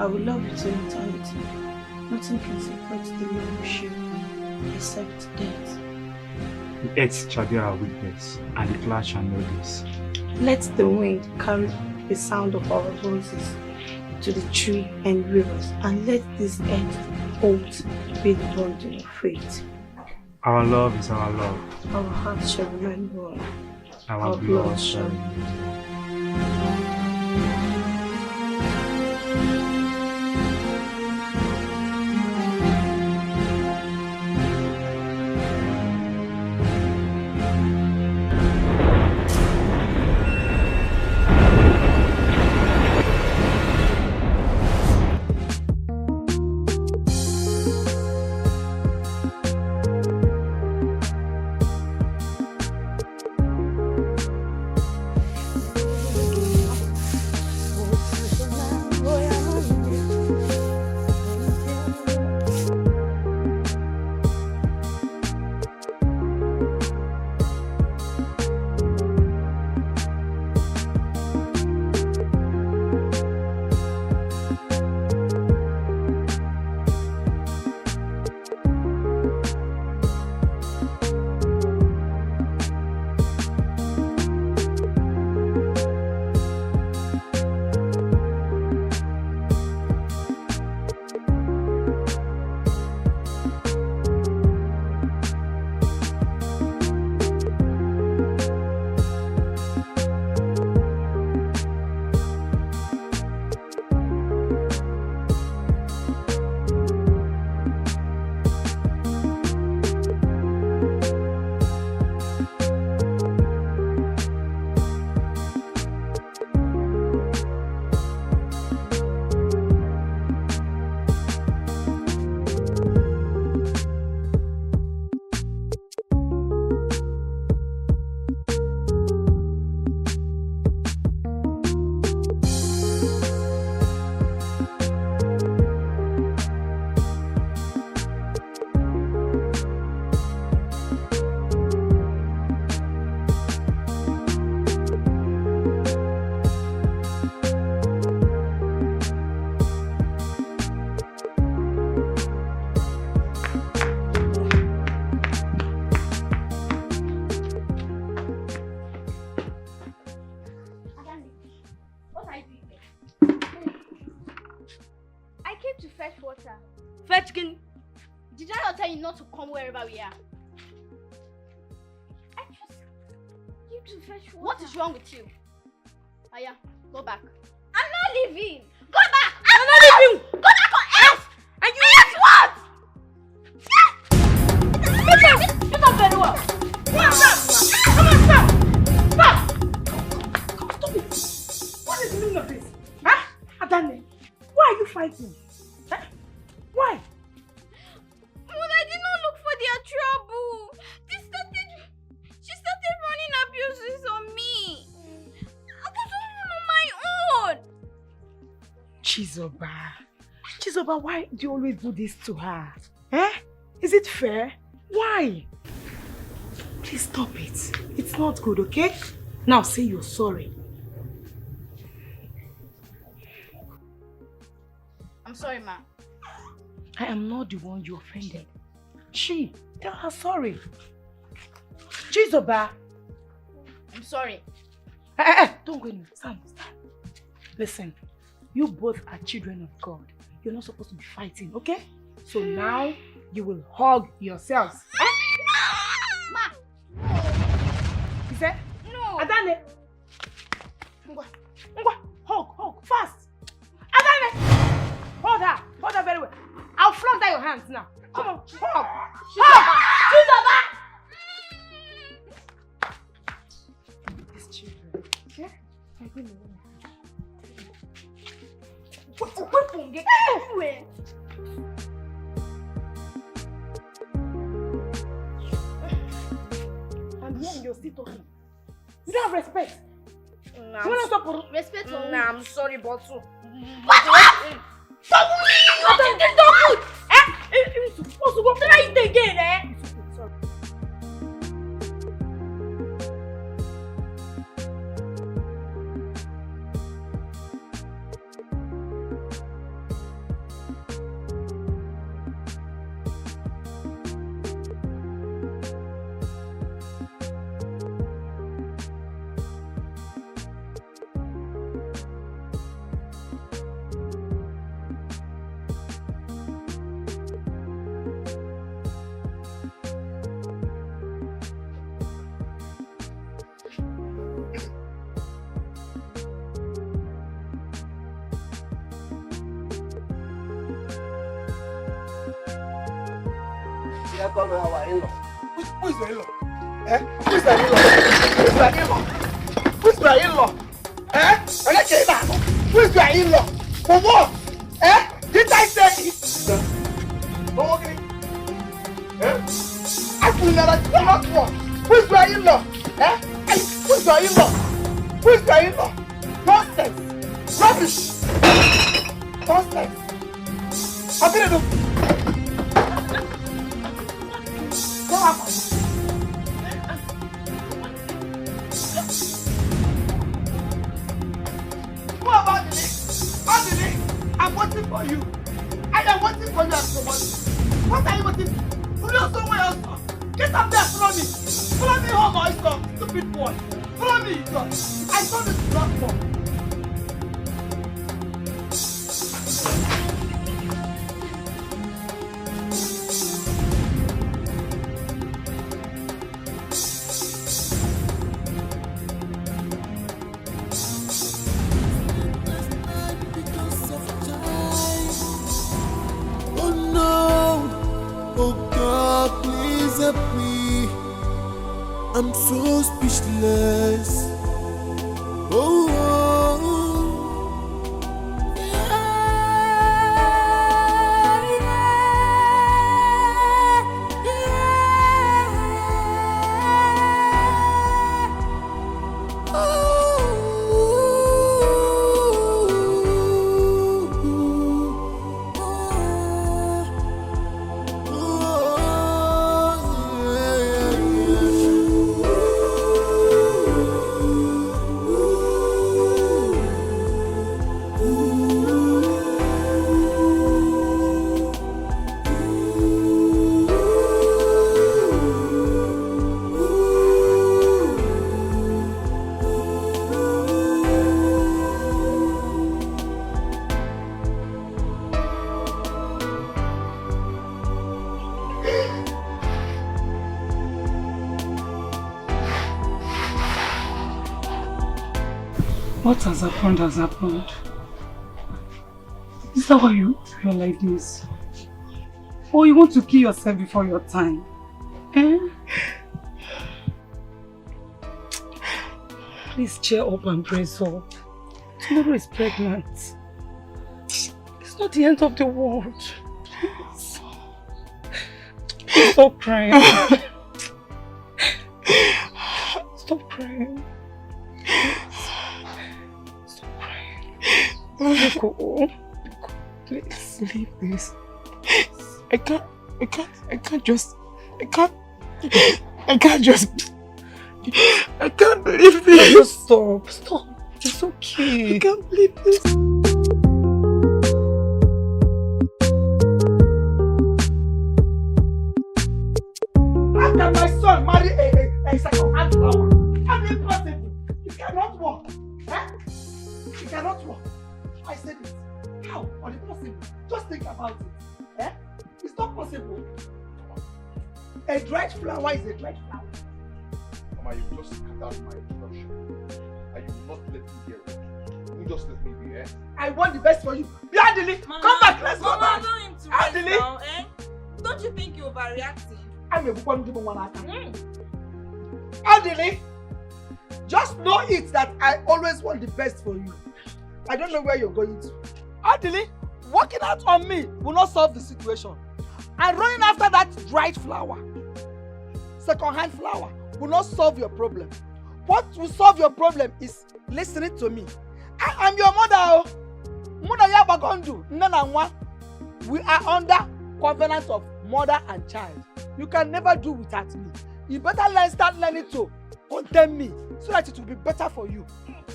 I will love you till eternity. Nothing can separate the love of you except death. The earth shall be our witness, and the clouds shall know this. Let the wind carry the sound of our voices to the tree and rivers, and let this earth hold be the bonding of faith. Our love is our love. Our hearts shall remain one. Our blood shall remain one. Did I not tell you not to come wherever we are? I just came to fetch water. What is wrong with you? Aya, go back. I'm not leaving. Go back. I'm not leaving. Go back or else. And you else what? You're not very well. Stop. Come on, stop. Stop it. What is the meaning of this? Huh? Adane, why are you fighting? Huh? Why? But I did not look for their trouble. She started running abuses on me. I was all on my own. Chizoba, why do you always do this to her? Eh? Is it fair? Why? Please stop it. It's not good, okay? Now say you're sorry. I'm sorry, ma. I am not the one you offended. Tell her sorry. Chizoba. I'm sorry. Don't go in. Stand. Listen, you both are children of God. You're not supposed to be fighting, okay? So now you will hug yourselves. Ma! You said? No! Adane! Ngwa, hug, fast! Adane! Hold her very well. I'll flaunt out your hands now. Come on, hug! These children. Yeah? I don't know. Get everywhere! And here you're still talking. You don't have respect. Nah, You want to stop? respect for Nah, I'm sorry, but so. What? What is this dog food? You're supposed to go try it again, eh? Sorry. Who is your in-law? Eh? Who is your in-law? Who is your in-law? Who is your in-law? Eh? Who is your in-law? For what? Eh? Did I say it? No, okay. Eh? I will never not one. Who is your in-law? Eh? Who is your in-law? Who is your in-law? Nonsense! Rubbish! Nonsense! How can I do? What happened? What about the day? How the day? I'm waiting for you. I am waiting for you as somebody. What are you waiting for? Follow somewhere else. Get up there, follow me. Follow me home, my son. Stupid boy. Follow me, son. I saw this platform. I'm so speechless. Oh, What has happened has happened. Is that why you're like this? Or you want to kill yourself before your time? Eh? Please cheer up and brace up. Tomorrow is pregnant. It's not the end of the world. Please. Stop crying. Stop crying. Go. Please leave this. I can't believe this. Just stop. It's okay. I can't believe this. After my son marry a second-hand flower, I'm impossible. It cannot work. Eh? It cannot work. I said it. How? Possible? Just think about it. Eh? It's not possible. A dried flower is a dried flower. Mama, you just cut out my introduction. And you will not let me hear it. You just let me be, eh? I want the best for you. Biandili, come back, let's go back. Mama, allow him to rest now, eh? Don't you think you're overreacting? I'm a book give one account. Adili, just know it that I always want the best for you. I don't know where you're going to. Adili, working out on me will not solve the situation. And running after that dried flower, second-hand flower, will not solve your problem. What will solve your problem is listening to me. I am your mother. Mother Yabagondu, Nananwa. We are under covenant of mother and child. You can never do without me. You better start learning to contain me so that it will be better for you.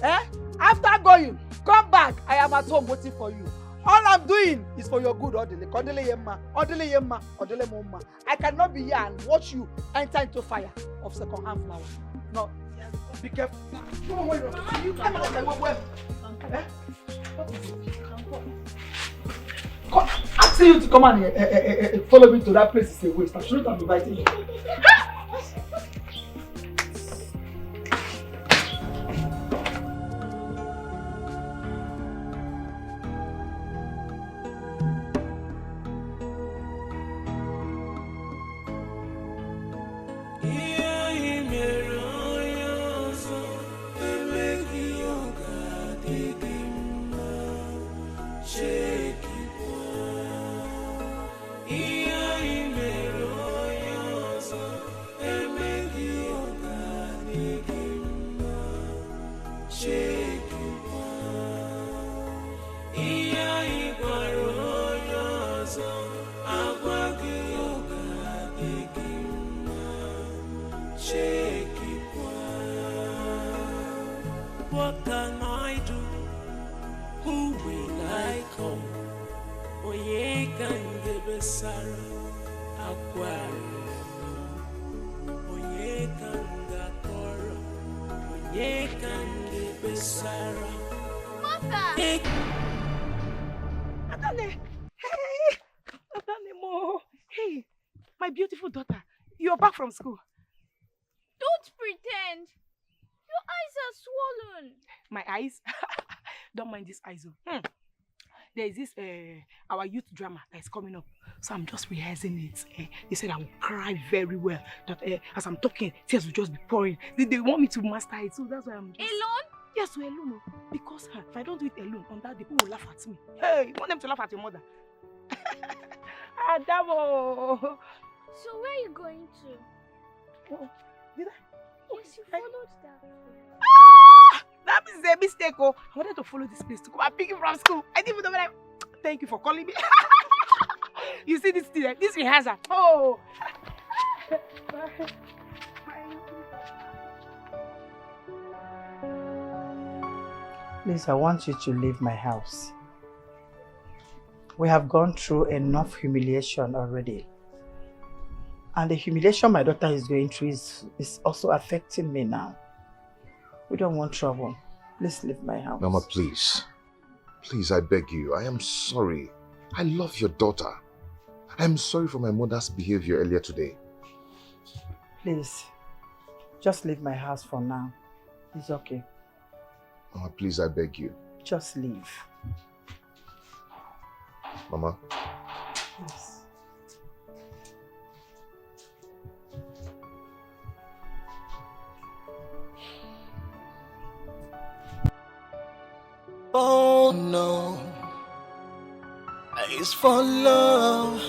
Eh? After going, come back. I am at home waiting for you. All I'm doing is for your good, Odile. I cannot be here and watch you enter into fire of second-hand flower. No. Be careful. Come on, wait. You come on, wait. Eh? What is it? Come, asking you to come and follow me to that place is a waste. I shouldn't have invited you. Adane! Hey! Adane Mo! Hey! My beautiful daughter, you're back from school. Don't pretend. Your eyes are swollen. My eyes? Don't mind these eyes. There is this our youth drama that is coming up. So I'm just rehearsing it. They said I will cry very well. That as I'm talking, tears will just be pouring. They want me to master it. So that's why I'm just... Alone? Yes, so alone. Because if I don't do it alone, on that day, people will laugh at me. Hey, you want them to laugh at your mother? Adamo! So where are you going to? Oh, did I? Yes, you followed that. That is a mistake. Oh, I wanted to follow this place to come and pick you from school. I didn't even know when Thank you for calling me. You see this thing, this rehearsal. Oh. Please, I want you to leave my house. We have gone through enough humiliation already. And the humiliation my daughter is going through is also affecting me now. We don't want trouble. Please leave my house. Mama, please. Please, I beg you. I am sorry. I love your daughter. I am sorry for my mother's behavior earlier today. Please, just leave my house for now. It's okay. Mama, please, I beg you. Just leave. Mama. Yes. Oh no, it's for love.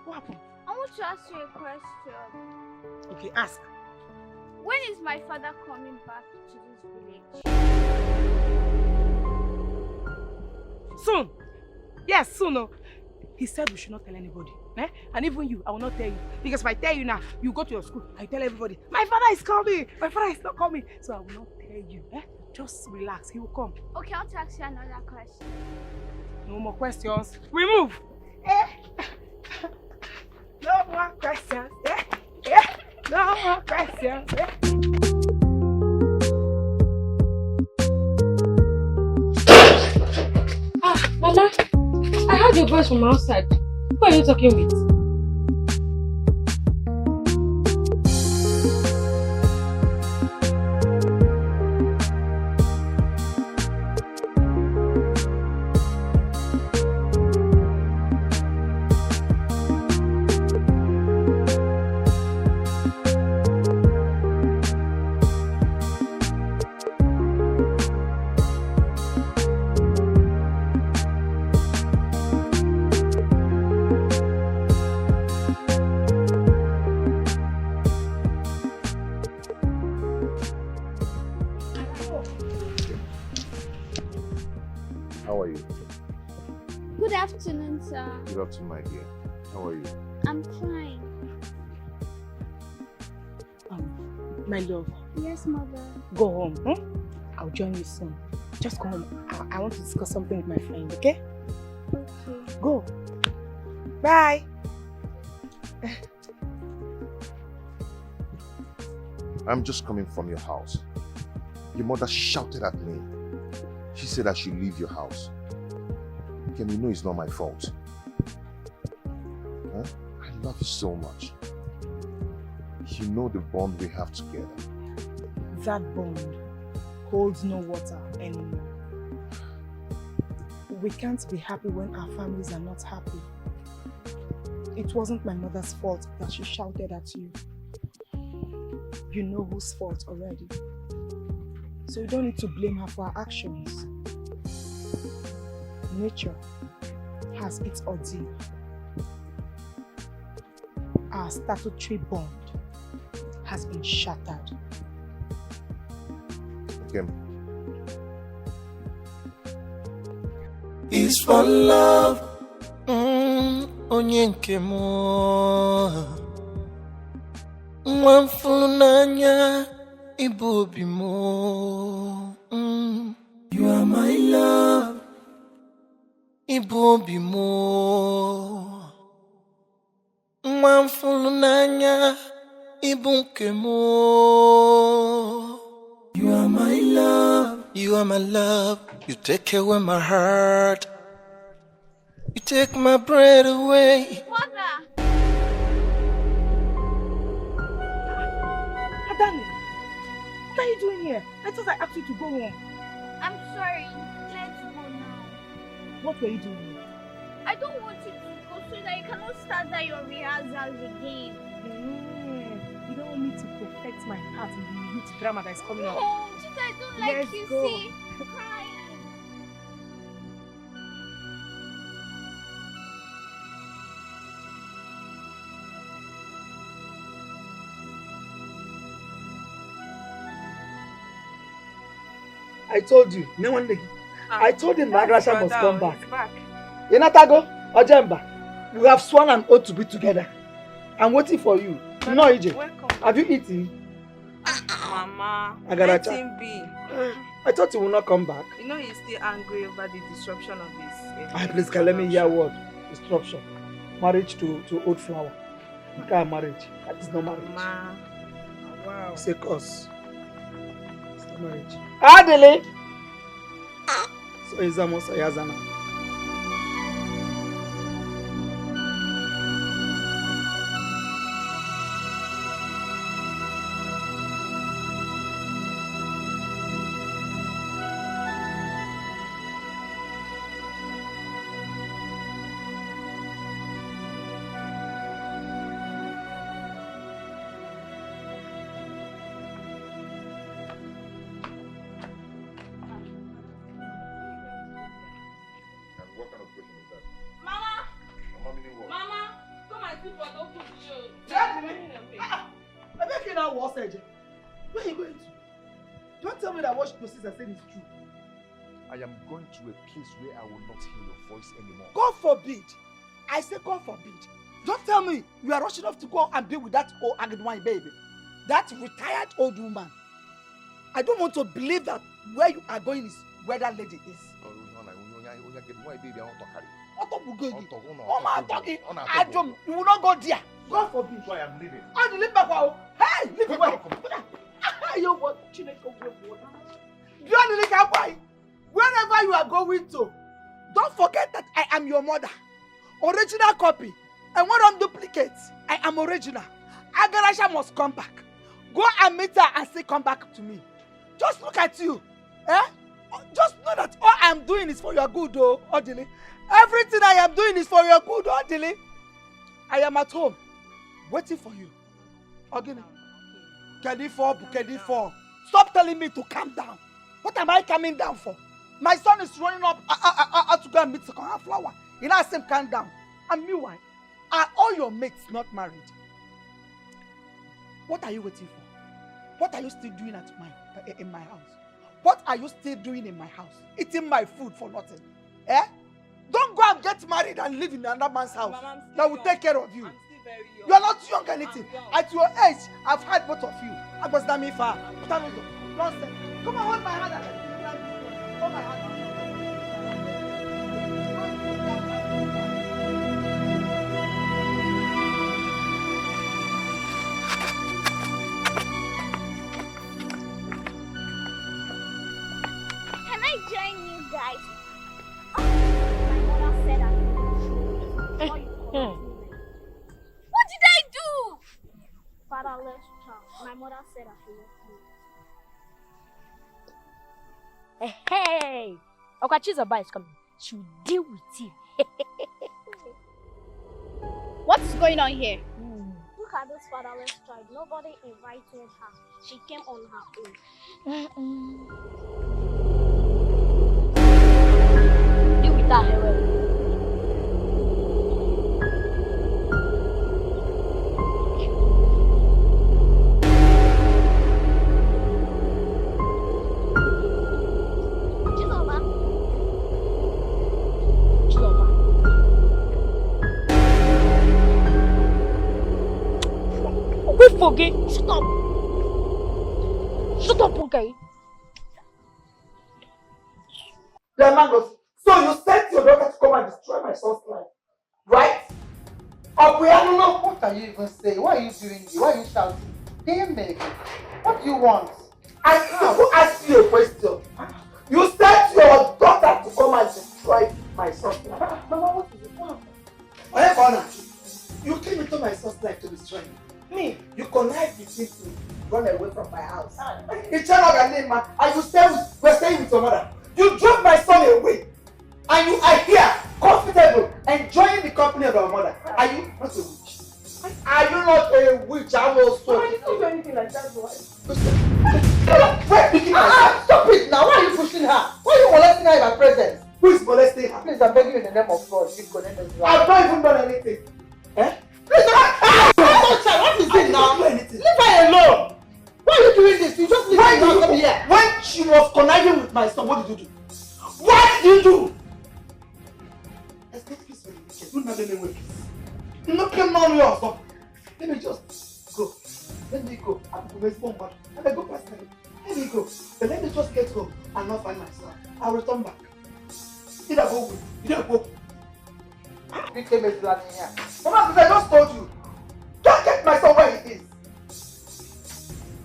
What happened? I want to ask you a question. Okay, ask. When is my father coming back to this village? Soon. Yes, soon. No. He said we should not tell anybody. And even you, I will not tell you. Because if I tell you now, you go to your school, I tell everybody, my father is coming. My father is not coming. So I will not tell you. Just relax. He will come. Okay, I'll ask you another question. No more questions. We move. No more questions. No more questions. Mama, I heard your voice from outside. Who are you talking with? Good afternoon, sir. Good afternoon, my dear. How are you? I'm fine. My love. Yes, mother. Go home. I'll join you soon. Just go home. I want to discuss something with my friend, okay? Okay. Go. Bye. I'm just coming from your house. Your mother shouted at me. She said I should leave your house. Can you know it's not my fault? Huh? I love you so much. You know the bond we have together. That bond holds no water anymore. We can't be happy when our families are not happy. It wasn't my mother's fault that she shouted at you. You know whose fault already. So you don't need to blame her for her actions. Nature has its ordeal. Our statutory bond has been shattered. Okay. It's for love. Onye nke mo. Mwamfulunanya ibobimo. You are my love. Ibobimo. Mwamfulunanya ibunkemo. You are my love. You are my love. You take away my heart. You take my breath away. Mother! Adani, what are you doing here? I thought I asked you to go home. I'm sorry. Let's go now. What were you doing here? I don't want you to go so that you cannot start that your rehearsals again. You don't want me to perfect my part in the youth drama that is coming up. Oh, just I don't like Let's you go. see crying. I told you, no one. I told him Madrasa must come back. Back. Inatago, Ojemba, we have sworn an oath to be together. I'm waiting for you. No, EJ. Welcome. Have you eaten? Mama, I gotta let check. him be. I thought he will not come back. You know he's still angry over the disruption of his... Please, can let me hear word. Disruption. Marriage to old flower. You can't marriage. That is not marriage. Mama. Wow. It's a curse. It's not marriage. Adele! So is Amos Ayazana. Where are you going to? Don't tell me that what your sister said is true. I am going to a place where I will not hear your voice anymore. God forbid. I say God forbid. Don't tell me you are rushing off to go and be with that old Agedwine baby. That retired old woman. I don't want to believe that where you are going is where that lady is. You will not go there. God forbid. So I am leaving. And leave back. Hey, leave away. You want wherever you are going to, don't forget that I am your mother. Original copy. And what on duplicates, I am original. Agarasha must come back. Go and meet her and say come back to me. Just look at you. Just know that all I am doing is for your good, oh, Odili. Everything I am doing is for your good, Odili. I am at home, waiting for you. Ogini. Kedi4. Stop telling me to calm down. What am I coming down for? My son is running up to go and meet Second Flower. You know, I say calm down. And meanwhile, are all your mates not married? What are you waiting for? What are you still doing in my house? What are you still doing in my house? Eating my food for nothing? Don't go and get married and live in another man's house. Mama, that will take care of you. I'm still very young. You are not young anything. At your age, I've had both of you. Nonsense. Come on, hold my hand. Hold my hand. Can I join you guys? My mother said I What did I do? Fatherless child. My mother said I should love you. Hey! Okachizoba is coming. She'll deal with you. What's going on here? Look at this fatherless child. Nobody invited her. She came on her own. Deal with that, Hewe. We forget. Shut up, okay? So you sent your daughter to come and destroy my son's life, right? What are you even saying? Why are you doing this? Why are you shouting? Damn me. What do you want? I will ask you a question. You sent your daughter to come and destroy my son's life. Mama, what is it? You came into my son's life to destroy me. You connived with me to run away from my house. It's not your name, man. And you were staying with your mother. You drove my son away. And you are here, comfortable, enjoying the company of your mother. Are you not a witch? Are you not a witch? I will so. I didn't do anything like that, boy. Stop it now. Why are you pushing her? Why are you molesting her in my presence? Who is molesting her? Please, I'm begging you in the name of God. I've not even done anything. Eh? Please, what is it now? Leave her alone. Why are you doing this? You just leave her alone. Come here. When she was conniving with my son, what did you do? What did you do? Don't have any way. Nothing more or something. Let me just go. Let me go. I'm going to respond back. Let me go personally. Let me go. But let me just get home and not find myself. I'll return back. Either go with. Either go. You came here to here. Mama, I just told you. Don't get my son where he is.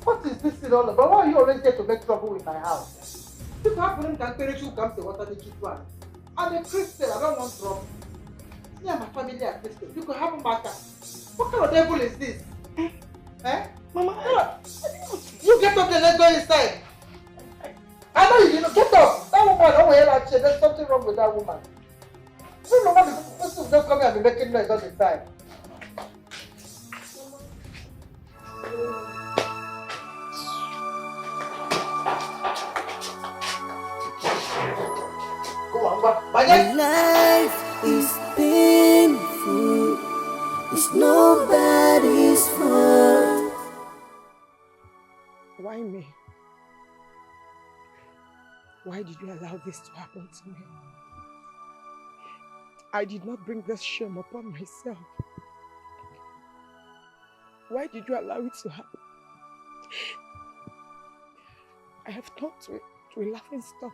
What is this thing all about? Why are you always here to make trouble with my house? If I have can carry you come to water the cheap one. I'm a Christian. I don't want trouble. Me and my family are Christian. You could have a matter. What kind of devil is this? Eh? Mama, you get up there, let's go inside. I know you know, get up. That woman, don't hear that shit. There's something wrong with that woman. You know what the person just come here and be making noise all the time. Go on, go. Life is painful. It's nobody's fault. Why me? Why did you allow this to happen to me? I did not bring this shame upon myself. Why did you allow it to happen? I have turned to a laughing stock.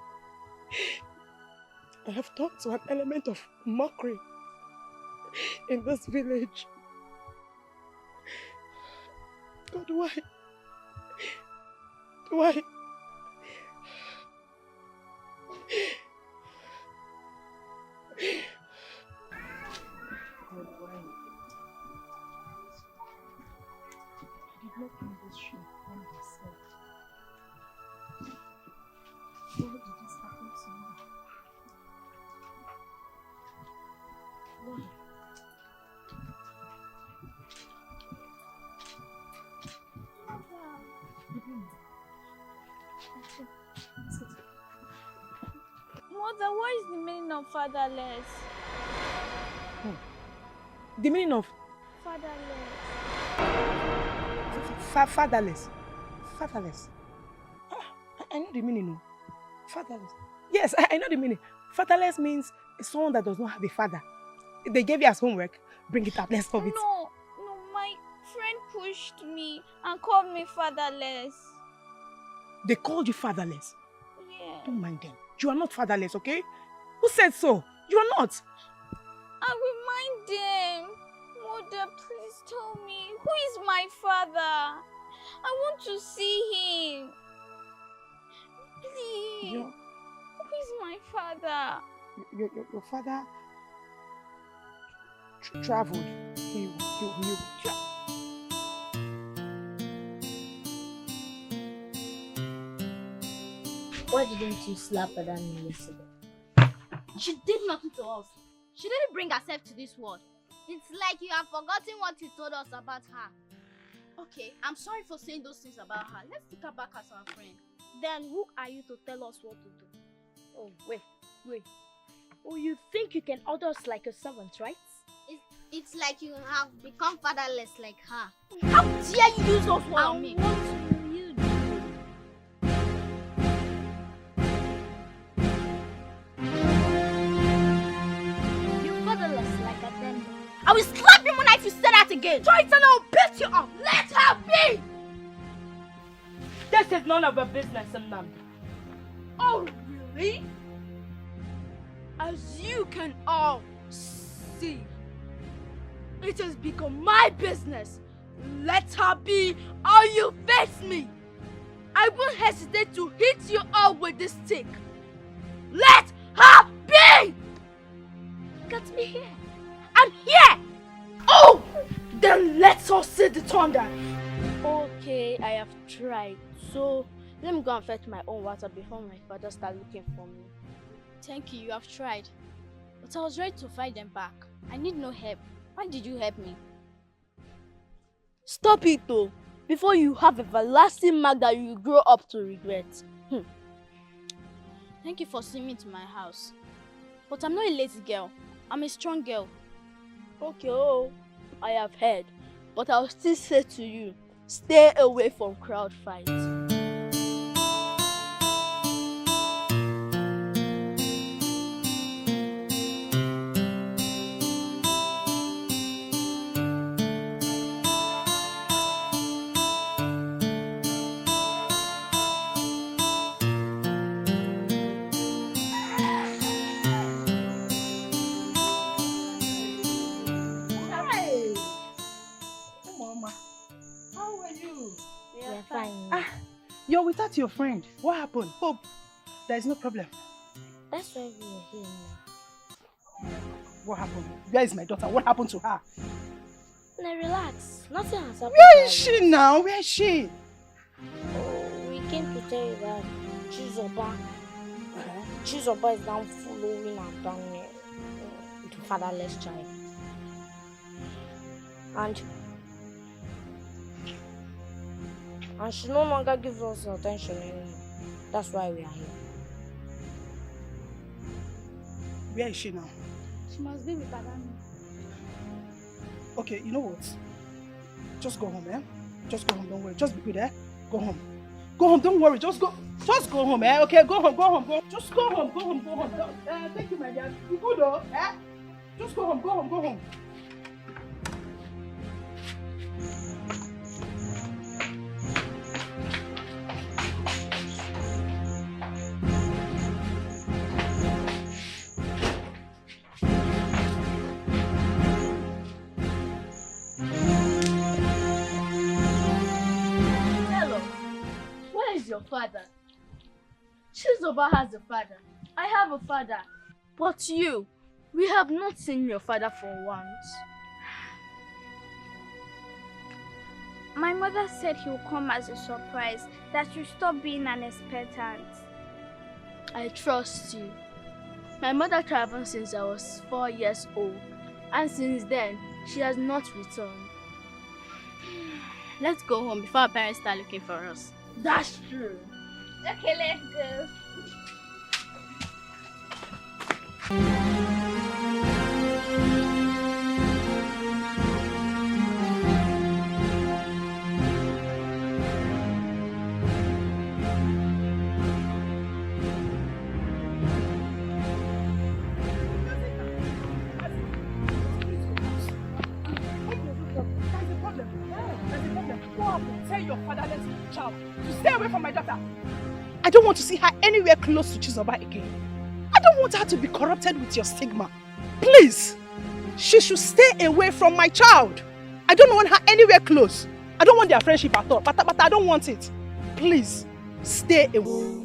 I have turned to an element of mockery in this village. God, why? Why? God, why? I did not bring this shame upon myself. Why did this happen to me? Why? Mother, what is the meaning of fatherless? The meaning of Fatherless. Fatherless. Fatherless. I know the meaning of fatherless. Yes, I know the meaning. Fatherless means someone that does not have a father. They gave you as homework. Bring it up. Let's solve it. No, my friend pushed me and called me fatherless. They called you fatherless. Yeah. Don't mind them. You are not fatherless, okay? Who said so? You are not. I will mind them. Mother, please tell me, who is my father? I want to see him. Please. Who is my father? Your father traveled. He Why didn't you slap her down yesterday? She did nothing to us. She didn't bring herself to this world. It's like you have forgotten what you told us about her. Okay, I'm sorry for saying those things about her. Let's take her back as our friend. Then who are you to tell us what to do? Oh, wait. Oh, you think you can order us like a servant, right? It's like you have become fatherless like her. How dare you use those words on me? What will you do? You're fatherless like a then. I will slap you when you say that again. Try it and I'll beat you up. Let her be. There's This is none of your business, Nnamdi. Oh, really? As you can all see, it has become my business. Let her be, or you face me. I won't hesitate to hit you all with this stick. Let her be! Got me here. I'm here! Oh! Then let's all see the thunder. Okay, I have tried. So, let me go and fetch my own water before my father starts looking for me. Thank you, you have tried. But I was ready to fight them back. I need no help. Why did you help me? Stop it though, before you have everlasting mark that you grow up to regret. Thank you for seeing me to my house. But I'm not a lazy girl. I'm a strong girl. Okay, I have heard. But I'll still say to you, stay away from crowd fights. You're without your friend. What happened? Hope there is no problem. That's why we are here now. What happened? Where is my daughter? What happened to her? Now relax. Nothing has happened. Where is she now? Where is she? Oh, we came to tell you that Chizoba is now following and down the fatherless child. And she no longer gives us attention anymore. That's why we are here. Where is she now? She must be with Adami. Okay, you know what? Just go home, eh? Just go home, don't worry. Just be good, eh? Go home. Go home, don't worry. Just go home, eh? Okay, go home. Just go home. Thank you, my dear. You good, though, eh? Just go home. Your father. Chizoba has a father. I have a father. But we have not seen your father for once. My mother said he will come as a surprise, that you stop being an expectant. I trust you. My mother traveled since I was 4 years old, and since then, she has not returned. Let's go home before our parents start looking for us. That's true. Okay, let's go. Tell your fatherless child to stay away from my daughter. I don't want to see her anywhere close to Chizoba again. I don't want her to be corrupted with your stigma. Please, she should stay away from my child. I don't want her anywhere close. I don't want their friendship at all, but I don't want it. Please, stay away.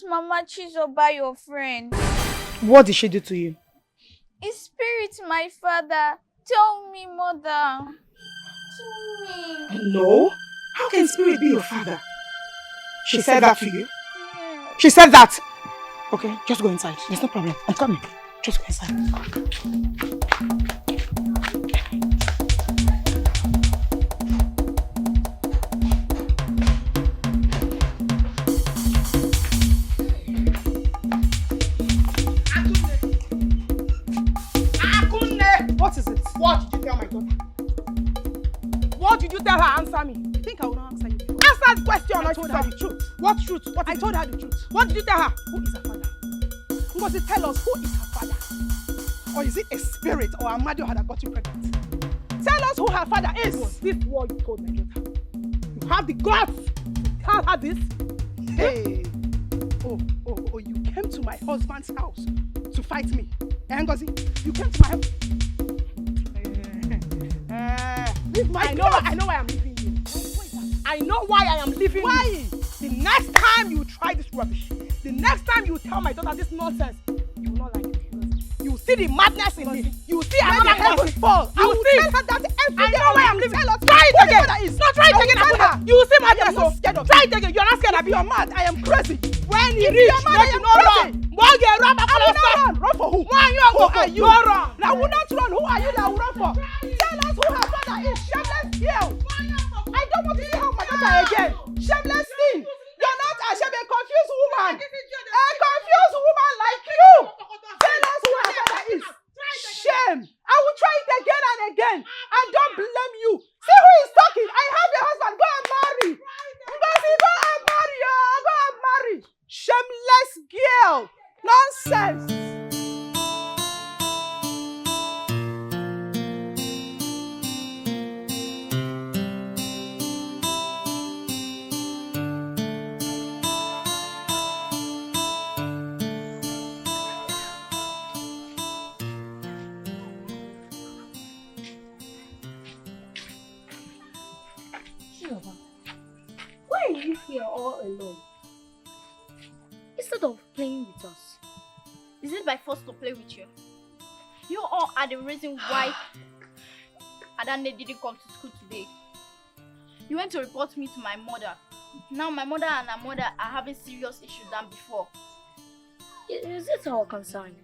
Mama Chizoba, your friend. What did she do to you? Is spirit my father? Tell me, mother. Tell me. No. How can spirit be your father? She said that to you? Yeah. She said that? Okay, just go inside. There's no problem. I'm coming. Just go inside. answer me. You think I will not answer you before? Answer the question. I told her the truth. What truth? I told her the truth. What did you tell her? Who is her father? Ngozi, tell us who is her father? Or is it a spirit or Amadio that got you pregnant? Tell us who her father is. Was this what you told my daughter? You have the guts to tell her this? Hey. Oh, you came to my husband's house to fight me. Ngozi, you came to my house. Leave my daughter. I know why I'm leaving you. I know why I am leaving you. Why? The next time you try this rubbish, the next time you tell my daughter this nonsense, you will not like it. You will see the madness in me. You will see another heaven fall. I will tell her that every day. I know why I'm leaving. Try it again. No, try it again. You will see madness. Try it again. You're not scared of me. You're mad. I am crazy. When he reaches, I am crazy. Run for who? Who are you? Run. Now, who not run? Who are you that will run for? Tell us who her father is. Shameless girl. I don't want to see her my daughter again. Shameless thing. You're not a confused woman. A confused woman like you. Tell us who her father is. Shame. I will try it again and again. And don't blame you. See who is talking. I have a husband. Go and marry. Go and marry. Go and marry. Shameless girl. Nonsense. Why are you here all alone? Instead of playing with us. Is it by force to play with you? You all are the reason why Adane didn't come to school today. You went to report me to my mother. Now my mother and her mother are having serious issues than before. Is it our concern?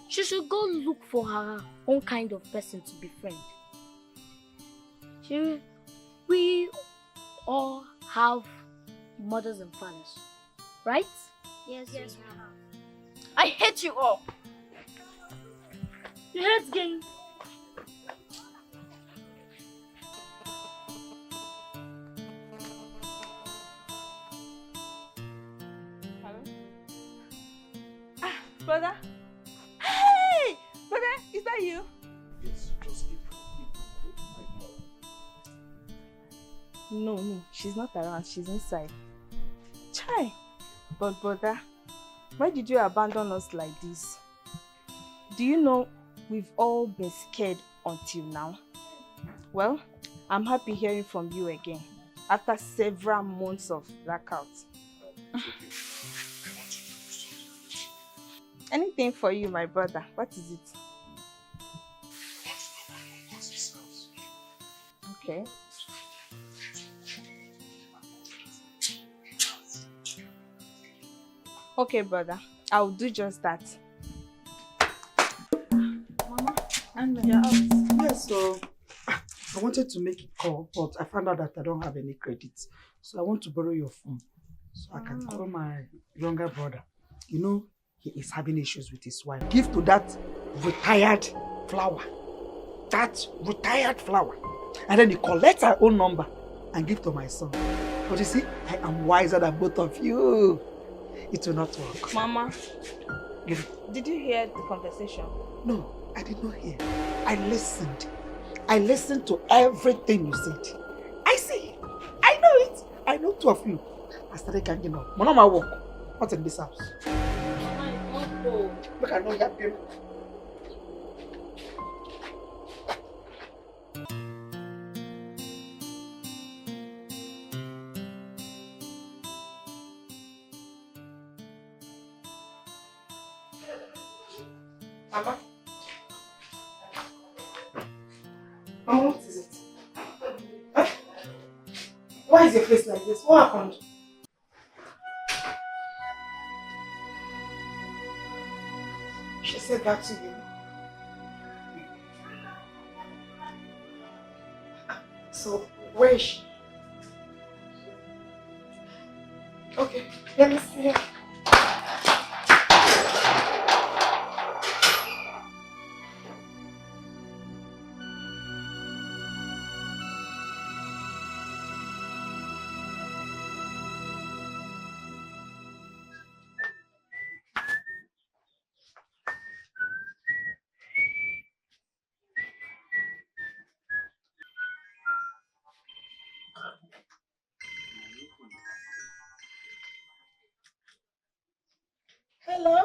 She should go look for her own kind of person to befriend. We all have mothers and fathers, right? Yes, we have. I hate you all. You hate game. Hello? Brother? Hey! Brother, is that you? Yes, just keep. No, she's not around. She's inside. Chai! But brother, why did you abandon us like this? Do you know we've all been scared until now? Well, I'm happy hearing from you again after several months of blackout. Anything for you, my brother. What is it? Okay. Okay, brother. I'll do just that. Mama, you're out. Yes, so I wanted to make a call, but I found out that I don't have any credits. So I want to borrow your phone so I can call my younger brother. You know, he is having issues with his wife. Give to that retired flower. That retired flower. And then he collects her own number and give to my son. But you see, I am wiser than both of you. It will not work. Mama, did you hear the conversation? No, I did not hear. I listened. I listened to everything you said. I see. I know it. I know two of you. I started ganging up. But not my work. Not in this house. Look, I know you have been. Mama? Mama, what is it? Huh? Why is your face like this? What happened? She said that to you. So, where is she? Okay, let me see her. Hello?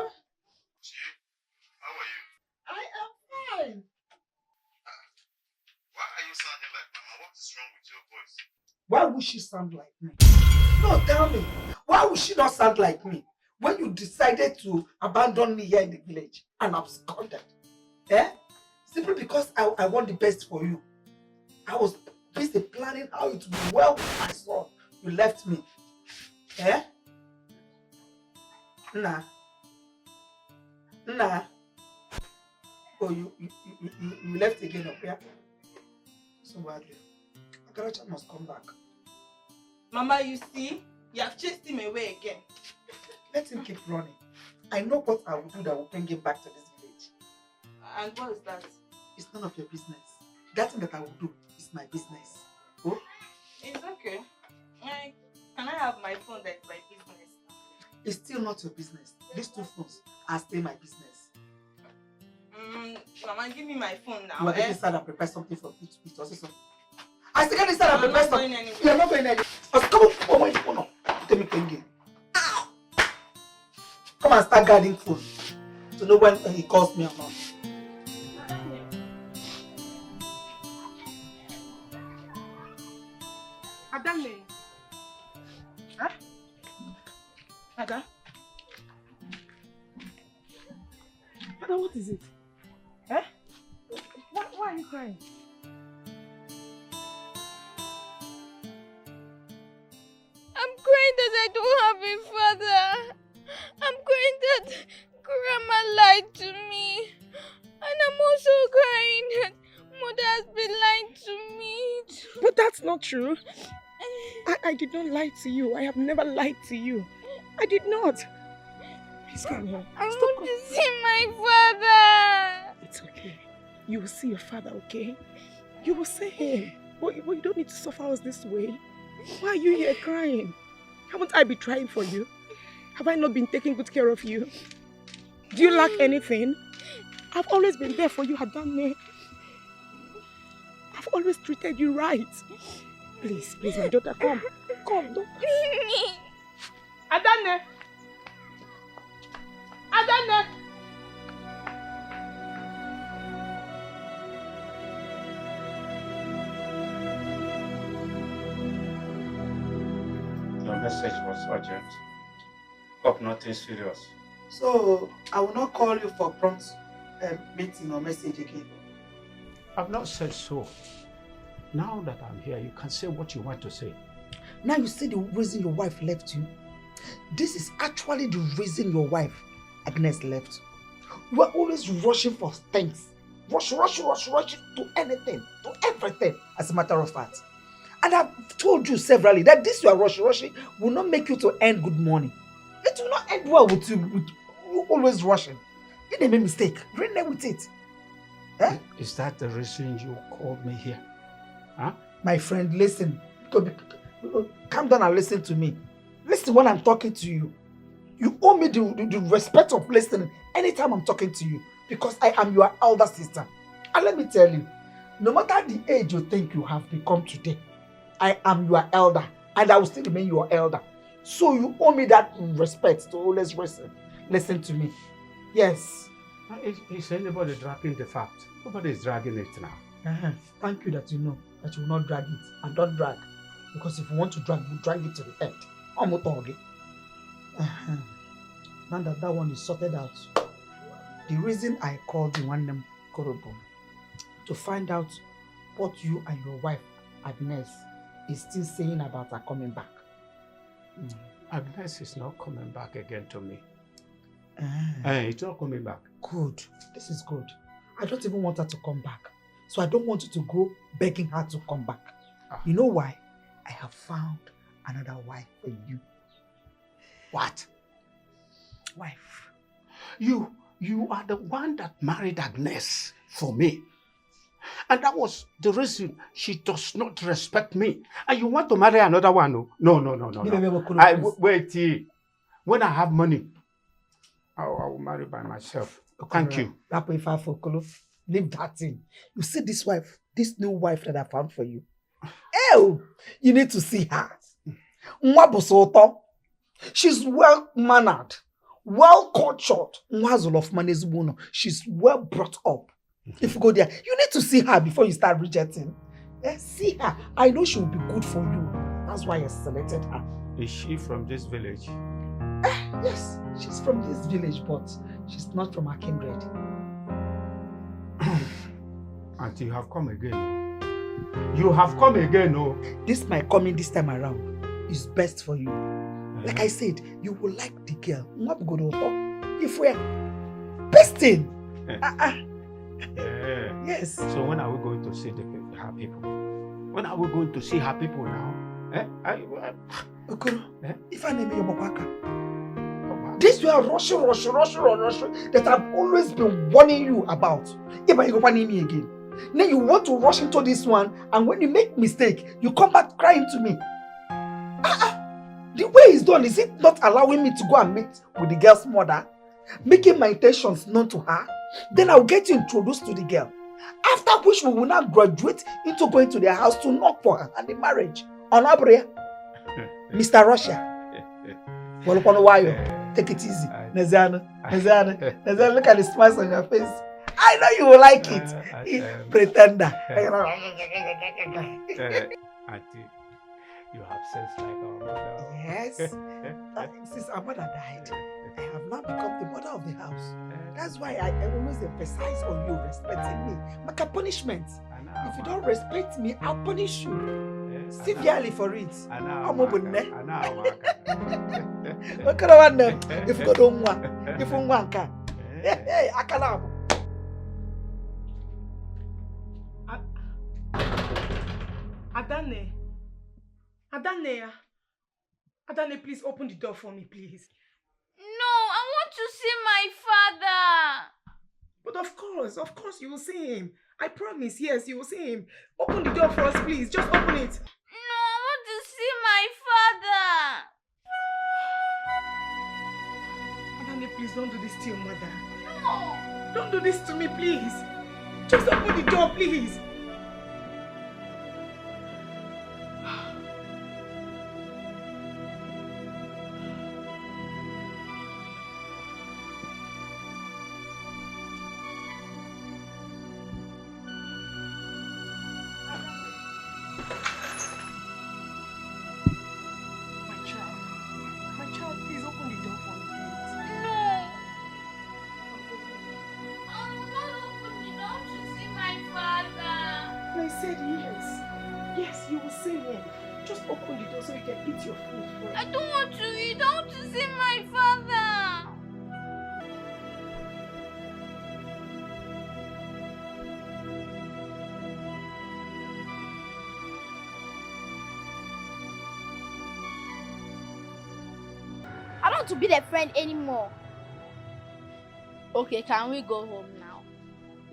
How are you? I am fine. Why are you sounding like Mama? What is wrong with your voice? Why would she sound like me? No, tell me. Why would she not sound like me when you decided to abandon me here in the village and absconded? Eh? Simply because I want the best for you. I was busy planning how it would be well with my son. You left me. Eh? Nah. Oh, you left again up here? So badly. Akaracha must come back. Mama, you see? You have chased him away again. Let him keep running. I know what I will do that will bring him back to this village. And what is that? It's none of your business. That thing that I will do is my business. Oh? It's okay. Can I have my phone that's my business? It's still not your business. These two phones are still my business. Mama, give me my phone now. You are getting inside and prepare something for you to eat or something. I still get inside and prepare something. You are not going anywhere. Come on. Tell me again. Come and start guarding phone to know when he calls me or not. Adame. Huh? Ada? Ada, what is it? Eh? Why are you crying? I'm crying that I don't have a father. I'm crying that Grandma lied to me. And I'm also crying that Mother has been lying to me. But that's not true. I did not lie to you. I have never lied to you. I did not. Please come here. I want to see my father. It's okay. You will see your father, okay? You will see him. But you don't need to suffer us this way. Why are you here crying? Haven't I been trying for you? Have I not been taking good care of you? Do you lack anything? I've always been there for you, Adane. I've always treated you right. Please, my daughter, come. Come, don't. Adane! Adane! Your message was urgent. Hope nothing serious. So, I will not call you for prompt meeting or message again. I've not said so. Now that I'm here, you can say what you want to say. Now you see the reason your wife left you. This is actually the reason your wife, Agnes, left. You are always rushing for things. Rush to anything, to everything, as a matter of fact. And I've told you severally that this you are rushing will not make you to end good morning. It will not end well with you always rushing. You didn't make a mistake. Run with it. Eh? Is that the reason you called me here? Huh? My friend, listen. Calm down and listen to me. Listen when I'm talking to you. You owe me the respect of listening anytime I'm talking to you, because I am your elder sister. And let me tell you, no matter the age you think you have become today, I am your elder and I will still remain your elder. So you owe me that respect to always listen to me. Yes. Is anybody dragging the fact? Nobody is dragging it now. Thank you that you know that you will not drag it. And don't drag. Because if you want to drag, you drag it to the end. Now that one is sorted out, the reason I called you one name Korobo to find out what you and your wife, Agnes, is still saying about her coming back. Agnes is not coming back again to me. It's not coming back. Good. This is good. I don't even want her to come back. So I don't want you to go begging her to come back. You know why? I have found another wife for you. What? Wife. You are the one that married Agnes for me. And that was the reason she does not respect me. And you want to marry another one? No. Wait. When I have money, I will marry by myself. Thank you. Leave that thing. You see this wife, this new wife that I found for you. Ew! You need to see her. She's well-mannered, well cultured. She's well brought up. If you go there, you need to see her before you start rejecting. See her. I know she will be good for you. That's why I selected her. Is she from this village? Yes, she's from this village, but she's not from our kindred. Auntie, you have come again. You have come again, oh. This my coming this time around is best for you. Like I said, you will like the girl. Not good if we're besting. Yes. So when are we going to see her people? When are we going to see her people now? Okoro, if I name you Mopaka, this you are rushing that I've always been warning you about. If you go me again, then you want to rush into this one, and when you make mistake, you come back crying to me. The way it's done, is it not allowing me to go and meet with the girl's mother, making my intentions known to her? Then I'll get you introduced to the girl. After which we will now graduate into going to their house to knock for her and the marriage. On Abria, Mr. Russia. Take it easy. Nezana, look at the smiles on your face. I know you will like it. Pretender. Auntie, you have sense like our mother. Yes. Since our mother died, I have now become the mother of the house. That's why I always emphasize on you respecting me. Make a punishment. If you don't respect me, I'll punish you. Severely for it. I'm open there. What kind of one them? If you don't want, if you want, hey, I can have. Adane, please open the door for me, please. No, I want to see my father. But of course you will see him. I promise, yes, you will see him. Open the door for us, please. Just open it. No, I want to see my father. Adane, please don't do this to your mother. No. Don't do this to me, please. Just open the door, please. I don't want to eat. I want to see my father. I don't want to be their friend anymore. Okay, can we go home now?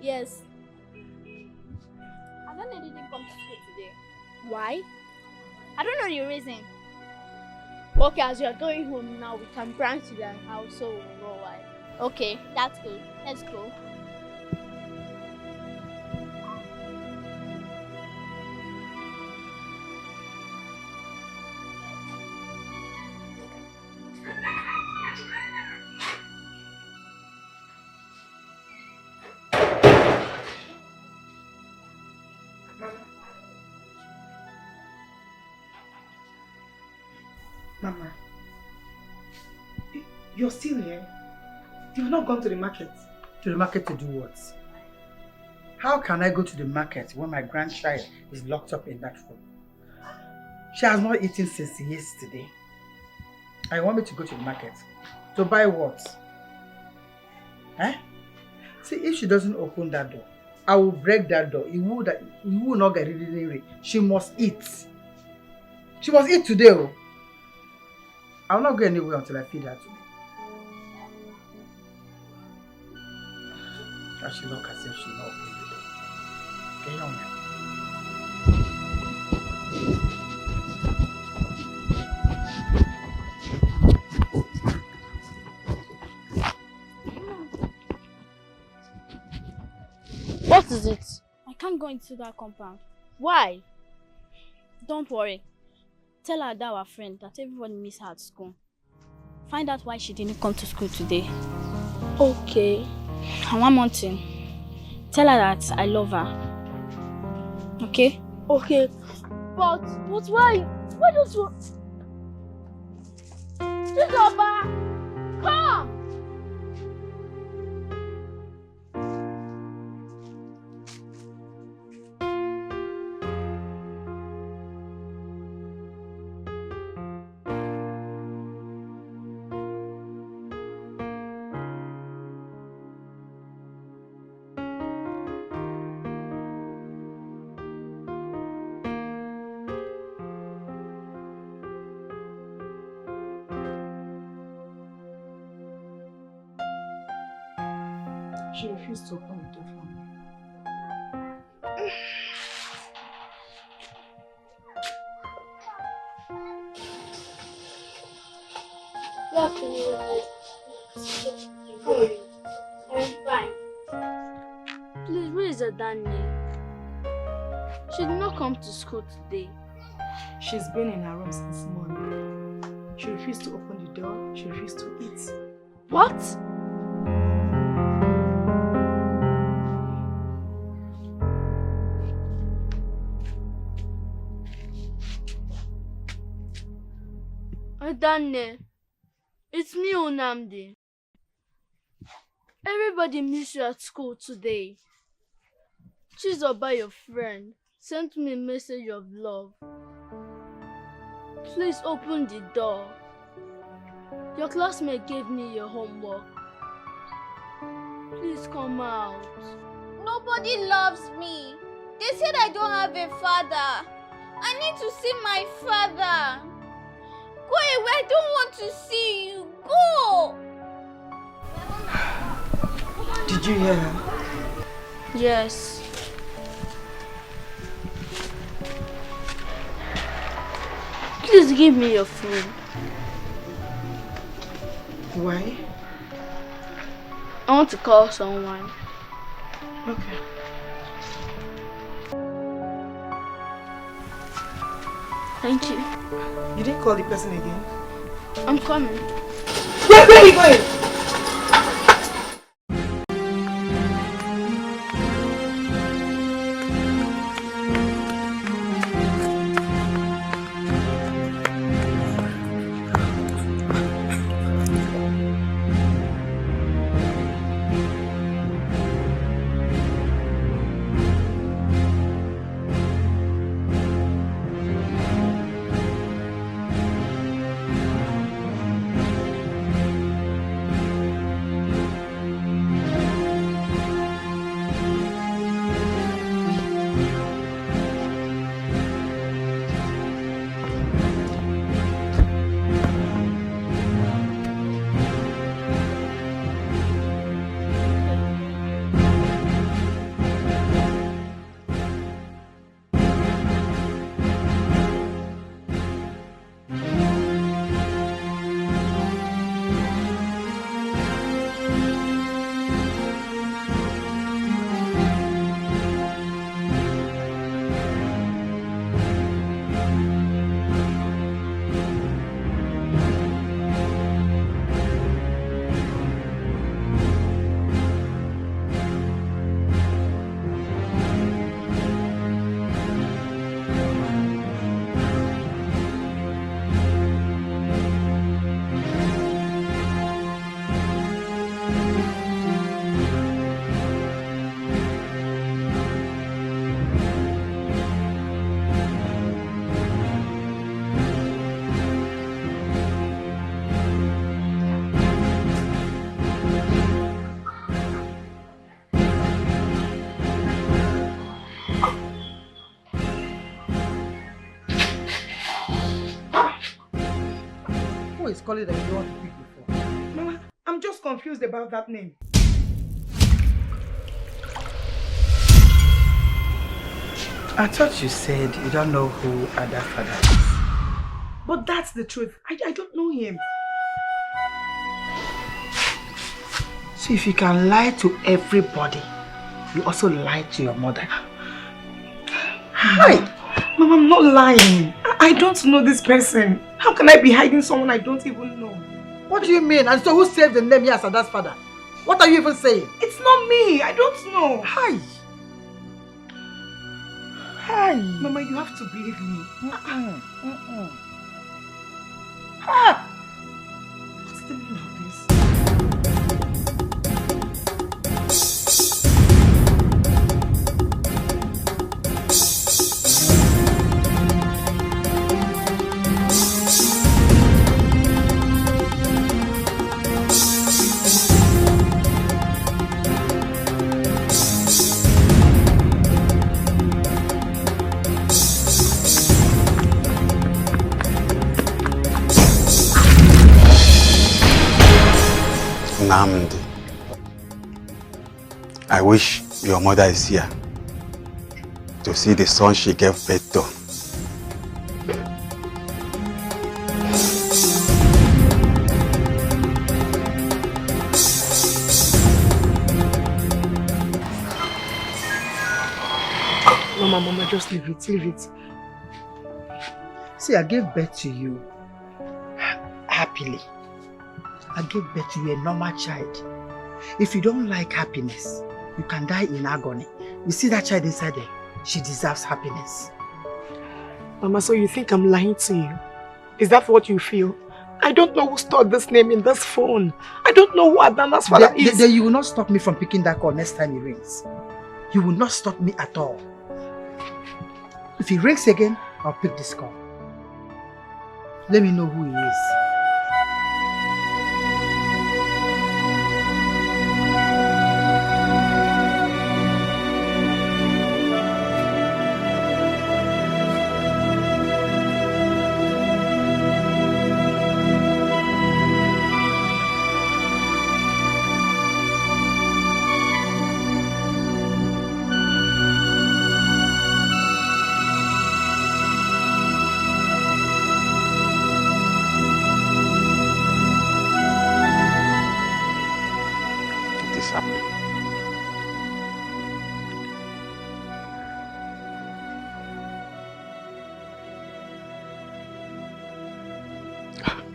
Yes. I don't know they didn't come to school today. Why? I don't know the reason. Okay, as you're going home now, we can branch to their house so we'll know why. Okay, that's good. Let's go. Mama, you're still here? You've not gone to the market? To the market to do what? How can I go to the market when my grandchild is locked up in that room? She has not eaten since yesterday. I want me to go to the market. To buy what? See, if she doesn't open that door, I will break that door. It will not get rid of it. She must eat. She must eat today. Oh. I will not go anywhere until I feed her today. I should look as if she will not open the door. Okay, young man. What is it? I can't go into that compound. Why? Don't worry. Tell her that our friend that everybody miss her at school. Find out why she didn't come to school today. Okay. And one more thing. Tell her that I love her. Okay? Okay. But why? Why don't you... Chizoba! Come! She refused to open the door for me. Good afternoon. How are you? I'm fine. Please, where is Adani? She did not come to school today. She's been in her room since morning. She refused to open the door. She refused to eat. What? Adane, it's me, Onamdi. Everybody missed you at school today. Chizoba, your friend, sent me a message of love. Please open the door. Your classmate gave me your homework. Please come out. Nobody loves me. They said I don't have a father. I need to see my father. Go away, I don't want to see you. Go! Did you hear her? Yes. Please give me your phone. Why? I want to call someone. Okay. Thank you. You didn't call the person again? I'm coming. Where are you going? Who is calling that you don't want to pick before? Mama, I'm just confused about that name. I thought you said you don't know who Ada's father is. But that's the truth. I don't know him. So if you can lie to everybody, you also lie to your mother. Hi! Mama, I'm not lying. I don't know this person. How can I be hiding someone I don't even know? What do you mean? And so who saved the name here as Ada's father? What are you even saying? It's not me. I don't know. Hi. Hi. Mama, you have to believe me. Ah. What's the meaning of this? Namdi, I wish your mother is here to see the son she gave birth to. Mama, just leave it, leave it. See, I gave birth to you happily. I gave birth to you a normal child. If you don't like happiness, you can die in agony. You see that child inside there? She deserves happiness. Mama, so you think I'm lying to you? Is that what you feel? I don't know who stored this name in this phone. I don't know who Adana's father is. Then you will not stop me from picking that call next time it rings. You will not stop me at all. If it rings again, I'll pick this call. Let me know who he is.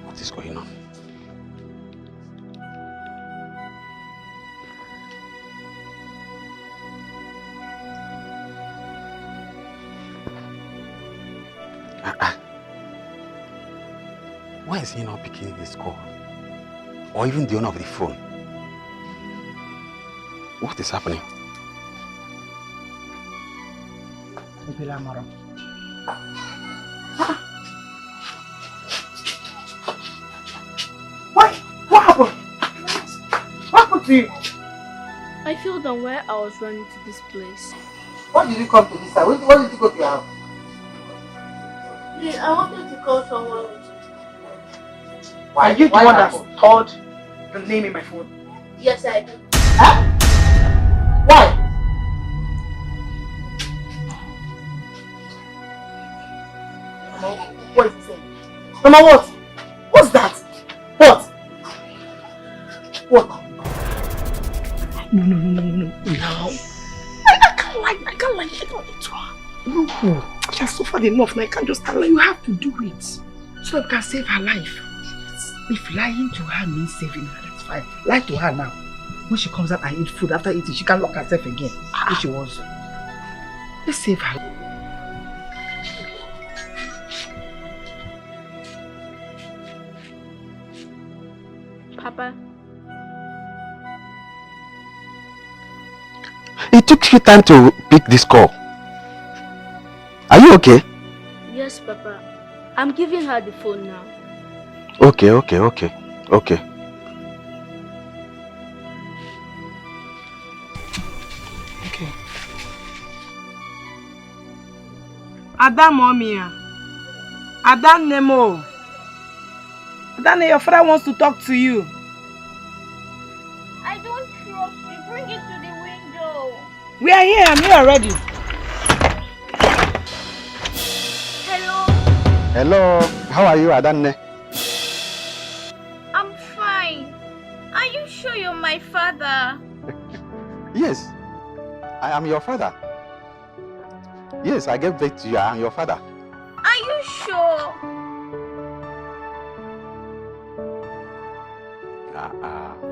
What is going on? Why is he not picking his call? Or even the owner of the phone? What is happening? What happened? What happened to you? I feel that where I was running to this place. Why did you come to this side? Why did you go to your house? Please, I wanted to call someone. Are you the one that stored the name in my phone? Yes, I do. Huh? Why? What is he saying? Mama, what? What's that? What? What? No. No. I can't lie. I don't need to her. No. She has suffered enough and I can't just tell her. You have to do it. So that we can save her life. If lying to her means saving her, that's fine. Lie to her now. When she comes out and eat food, after eating, she can lock herself again if she wants to. Let's save her. Papa. It took you time to pick this call. Are you okay? Yes, Papa. I'm giving her the phone now. Okay. Ada mommy. Ada Nemo. Adane, your father wants to talk to you. I don't trust you. Bring it to the window. We are here. I'm here already. Hello? Hello. How are you, Adane? I'm fine. Are you sure you're my father? Yes. I am your father. Yes, I gave birth to you. I am your father. Are you sure?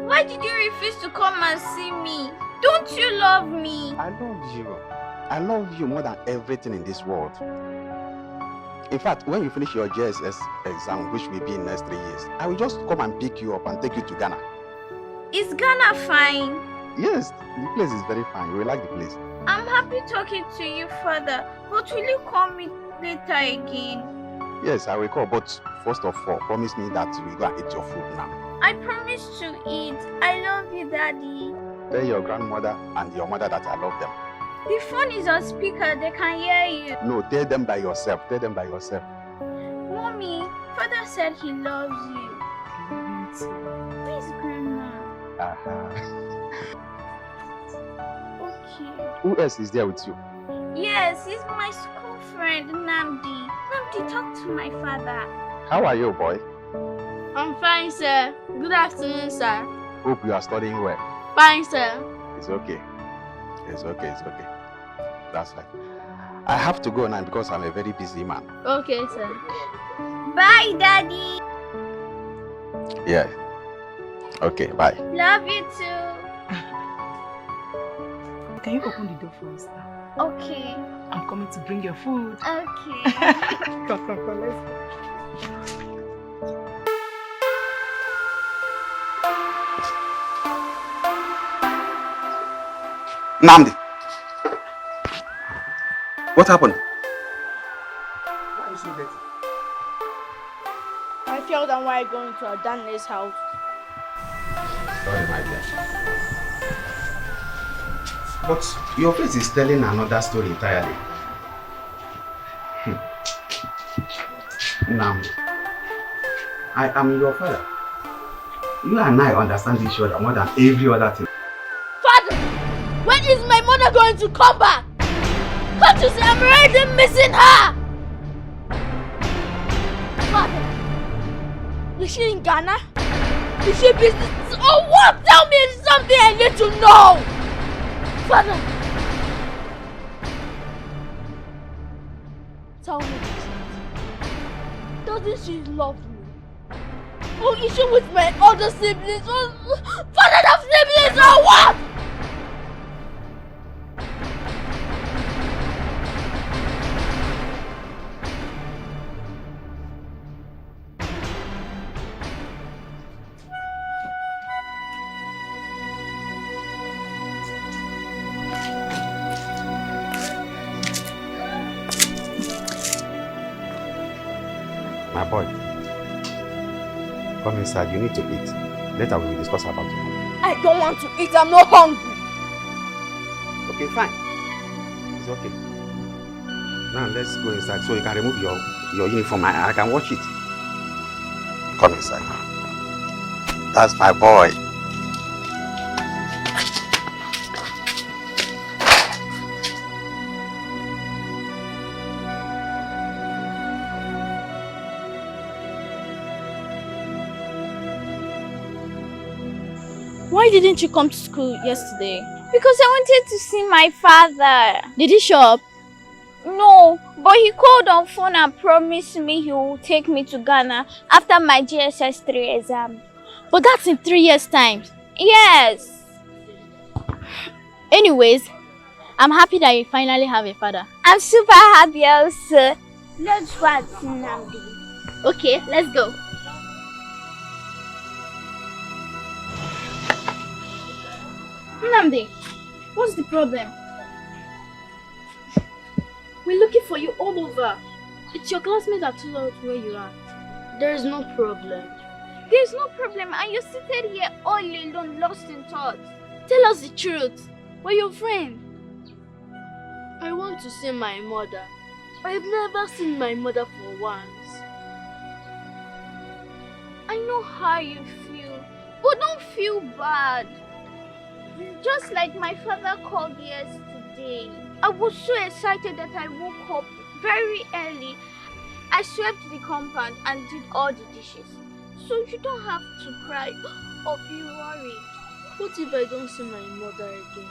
Why did you refuse to come and see me? Don't you love me? I love you. I love you more than everything in this world. In fact, when you finish your JSS exam, which will be in the next 3 years, I will just come and pick you up and take you to Ghana. Is Ghana fine? Yes, the place is very fine. You will like the place. I'm happy talking to you, Father, but will you call me later again? Yes, I will call, but first of all, promise me that you will go and eat your food now. I promise to eat. I love you, Daddy. Tell your grandmother and your mother that I love them. The phone is on speaker, they can hear you. No, tell them by yourself. Tell them by yourself. Mommy, Father said he loves you. Where's Grandma? Okay. Who else is there with you? Yes, he's my school friend, Namdi. Namdi, talk to my father. How are you, boy? I'm fine, sir. Good afternoon, sir. Hope you are studying well. Fine, sir. It's okay. It's okay, it's okay. That's right. I have to go now because I'm a very busy man. Okay, sir. Bye, Daddy. Yeah. Okay, bye. Love you too. Can you open the door for us now? Okay. I'm coming to bring your food. Okay. Come, let's go. Namdi. What happened? Why are you so dirty? I fell down while going to Adanne's house. Sorry, my dear. But your face is telling another story entirely. Namdi, I am your father. You and I understand each other more than every other thing. Father, when is my mother going to come back? Can't you see I'm already missing her? Father, is she in Ghana? Is she business or what? Tell me something I need to know. Father, tell me this. Doesn't she love me? Or is she with my other siblings? Or father of siblings or what? My boy, come inside. You need to eat. Later we will discuss about it. I don't want to eat. I'm not hungry. Okay, fine. It's okay. Now let's go inside so you can remove your uniform. I can watch it. Come inside. That's my boy. Why didn't you come to school yesterday? Because I wanted to see my father. Did he show up? No, but he called on phone and promised me he will take me to Ghana after my GSS 3 exam. But that's in 3 years' time. Yes. Anyways, I'm happy that you finally have a father. I'm super happy also. Let's go and see Namdi. Okay, let's go. Namdi, what's the problem? We're looking for you all over. It's your classmates that told us where you are. There is no problem. There's no problem, and you're seated here all alone, lost in thought. Tell us the truth. We're your friend. I want to see my mother. I've never seen my mother for once. I know how you feel, but don't feel bad. Just like my father called yesterday. I was so excited that I woke up very early. I swept the compound and did all the dishes. So you don't have to cry or be worried. What if I don't see my mother again?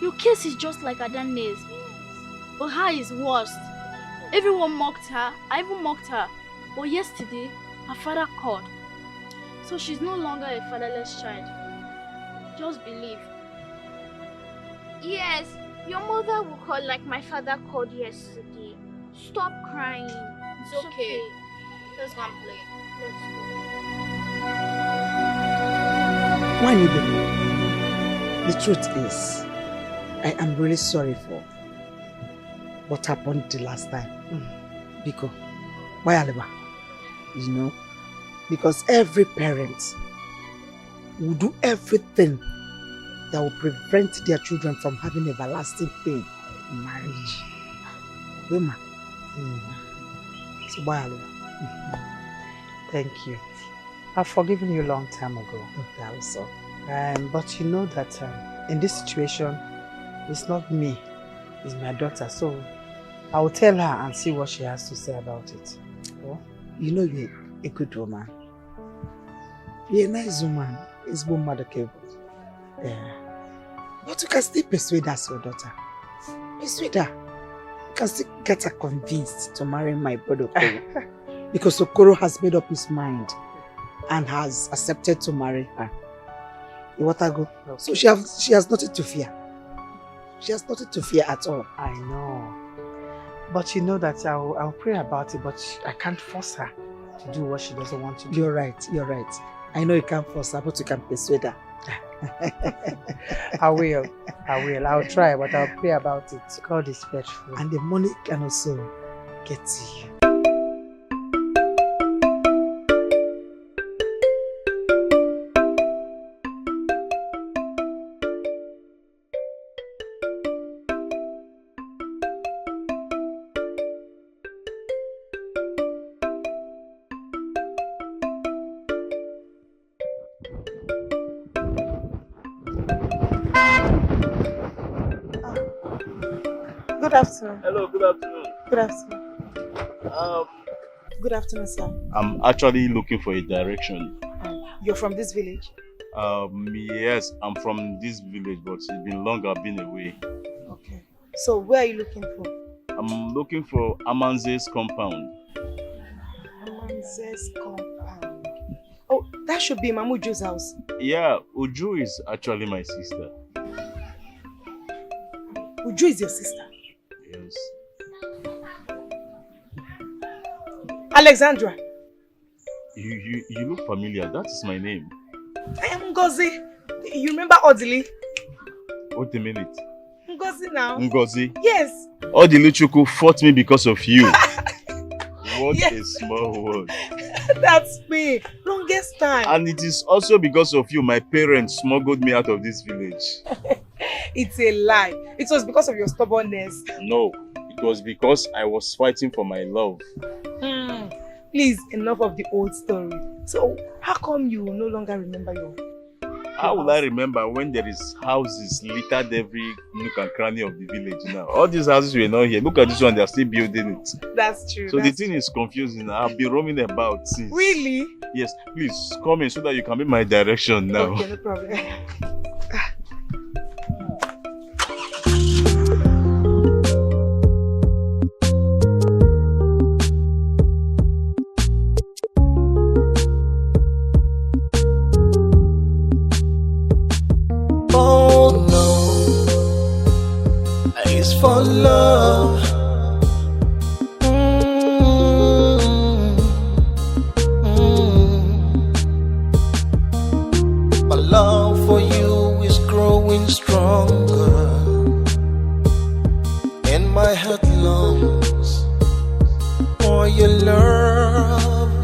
Your case is just like Adanne's. But her is worse. Everyone mocked her. I even mocked her. But yesterday, her father called. So she's no longer a fatherless child. Just believe. Yes, your mother will call like my father called yesterday. Stop crying. It's okay. Let's go and play. Let's go. Why need the The truth is, I am really sorry for what happened the last time. Because, why Aliba? You know, because every parent will do everything that will prevent their children from having everlasting pain in marriage. Women. So why Aliba? Thank you. I've forgiven you a long time ago. Okay, also. But you know that in this situation, it's not me, it's my daughter. So I will tell her and see what she has to say about it. Oh? You know you're a good woman. You're a nice woman. It's one mother cable. Yeah. But you can still persuade us, your daughter. Persuade her. You can still get her convinced to marry my brother Okoro. Because Okoro has made up his mind and has accepted to marry her. You want her go? Okay. So she has nothing to fear. She has nothing to fear at all. I know. But you know that I'll pray about it, but I can't force her to do what she doesn't want to do. You're right. I know you can't force her, but you can persuade her. I will. I'll try, but I'll pray about it. God is faithful. And the money can also get to you. Good afternoon. Hello, good afternoon. Good afternoon. Good afternoon, sir. I'm actually looking for a direction. You're from this village? Yes, I'm from this village, but it's been long I've been away. Okay. So where are you looking for? I'm looking for Amanze's compound. Amanze's compound. Oh, that should be Mamuju's house. Yeah, Uju is actually my sister. Uju is your sister? Yes. Alexandra. You look familiar. That is my name. I am Ngozi. You remember Odili? Wait a minute. Ngozi now. Ngozi? Yes. Odiluchuku fought me because of you. What yes. a small world. That's me. Longest time. And it is also because of you my parents smuggled me out of this village. It's a lie. It was because of your stubbornness. No, it was because I was fighting for my love. Please, enough of the old story. So, how come you no longer remember your How will I remember when there is houses littered every nook and cranny of the village now? All these houses were not here. Look at this one, they are still building it. That's true. So the thing is confusing. I've been roaming about since. Really? Yes, please come in so that you can be my direction now. Okay, no problem. For love, my love for you is growing stronger, and my heart longs for your love.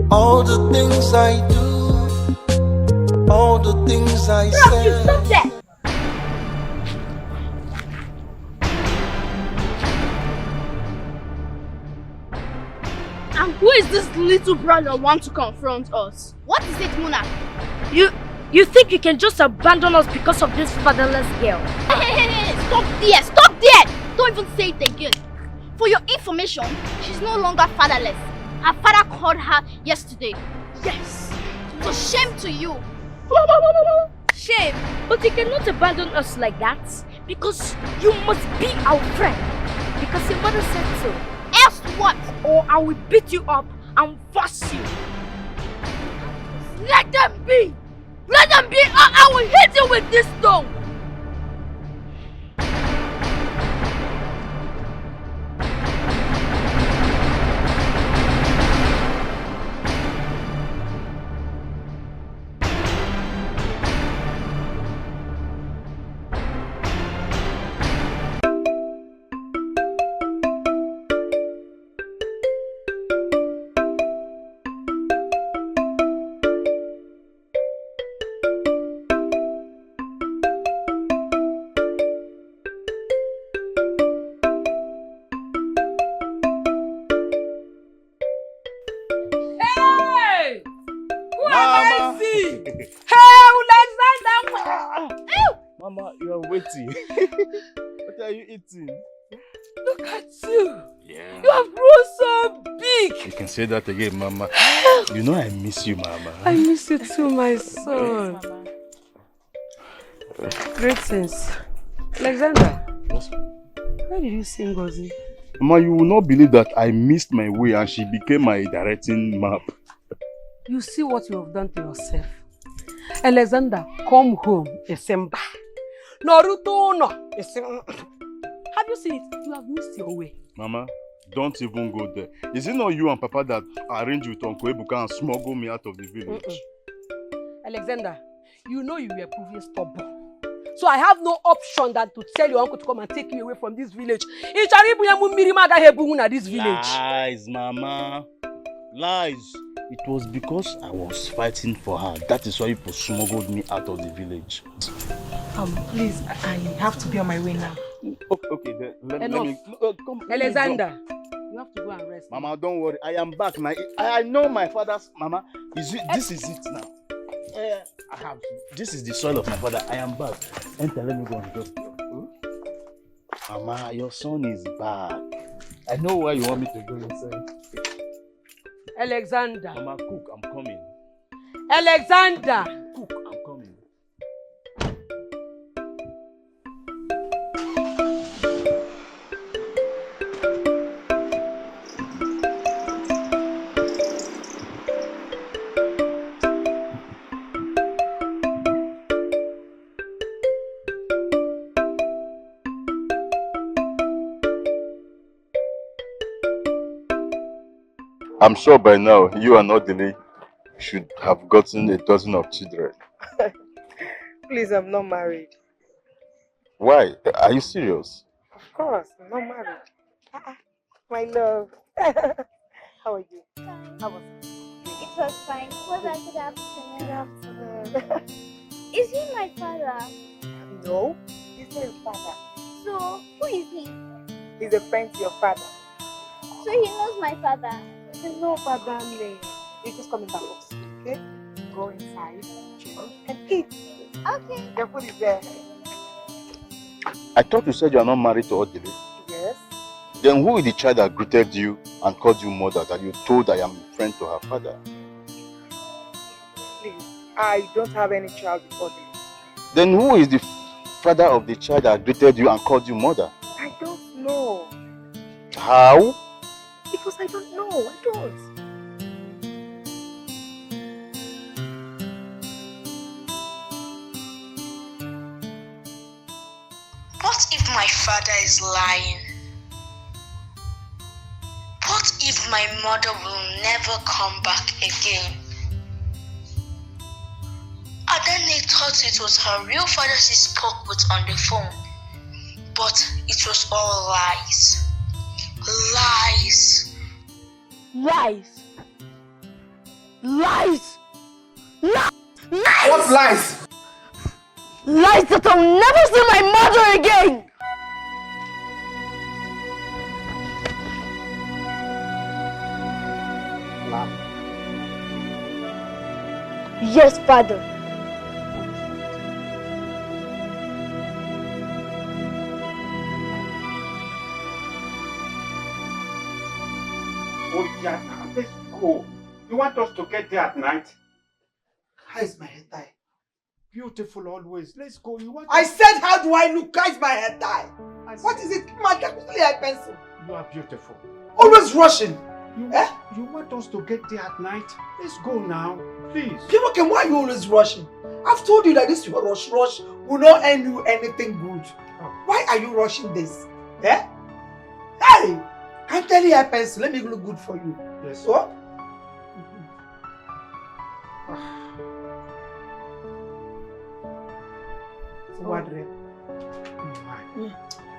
All the things I do, all the things I say. Stop that! And who is this little brother want to confront us? What is it, Muna? You think you can just abandon us because of this fatherless girl? Hey, stop there! Stop there! Don't even say it again. For your information, she's no longer fatherless. Her father called her yesterday. Yes. So shame to you. Shame, but you cannot abandon us like that because you must be our friend. Because your mother said so. Else what? Or I will beat you up and force you. Let them be! Let them be, or I will hit you with this stone! Mama, you are waiting. What are you eating? Look at you. Yeah. You have grown so big. You can say that again, Mama. You know I miss you, Mama. I miss you too, my son. Greetings. Alexander. Yes. Where did you see Ngozi? Mama, you will not believe that I missed my way and she became my directing map. You see what you have done to yourself. Alexander, come home, December. Naruto, no. Have you seen it? You have missed your way. Mama, don't even go there. Is it not you and Papa that arranged with Uncle Ebuka and smuggled me out of the village? Alexander, you know you were proving stubborn. So I have no option than to tell your uncle to come and take you away from this village. This village. Lies, Mama. Lies. It was because I was fighting for her. That is why people smuggled me out of the village. Please, I have to be on my way now. Okay, then let me come. Alexander, you have to go and rest. Mama, don't worry. I am back now. I know my father's. Mama, this is it now. I have. This is the soil of my father. I am back. Enter, let me go and get you. Mama, your son is back. I know why you want me to go inside. Alexander. Mama, cook. I'm coming. Alexander. Cook. I'm coming. I'm sure by now you and Odile should have gotten a dozen of children. Please, I'm not married. Why? Are you serious? Of course, I'm not married. My love. How are you? Fine. How was it? It was fine. What I could have afternoon. Is he my father? No, he's not your father. So, who is he? He's a friend to your father. So he knows my father? There's no father name. You just come in the house, okay? Go inside, chill, and eat. Okay. Your food is there. I thought you said you are not married to Odile. Yes. Then who is the child that greeted you and called you mother that you told I am a friend to her father? Please, I don't have any child before this. Then who is the father of the child that greeted you and called you mother? I don't know. How? Because I don't know. I don't. What if my father is lying? What if my mother will never come back again? Adane thought it was her real father she spoke with on the phone, but it was all lies. Lies. Lies. Lies. Lies. Lies. What lies? Lies that I'll never see my mother again. Yes, father. Oh yeah, now let's go. You want us to get there at night? How is my hair tie? Beautiful always. Let's go. You want? I said, how do I look? How is my hair tie? What is it? My pencil. You are beautiful. Always rushing. You want us to get there at night? Let's go now. Please. People, why are you always rushing? I've told you that this rush will not end you anything good. Why are you rushing this? Eh? Hey! I'm telling you, I pencil. Let me look good for you. Yes. So?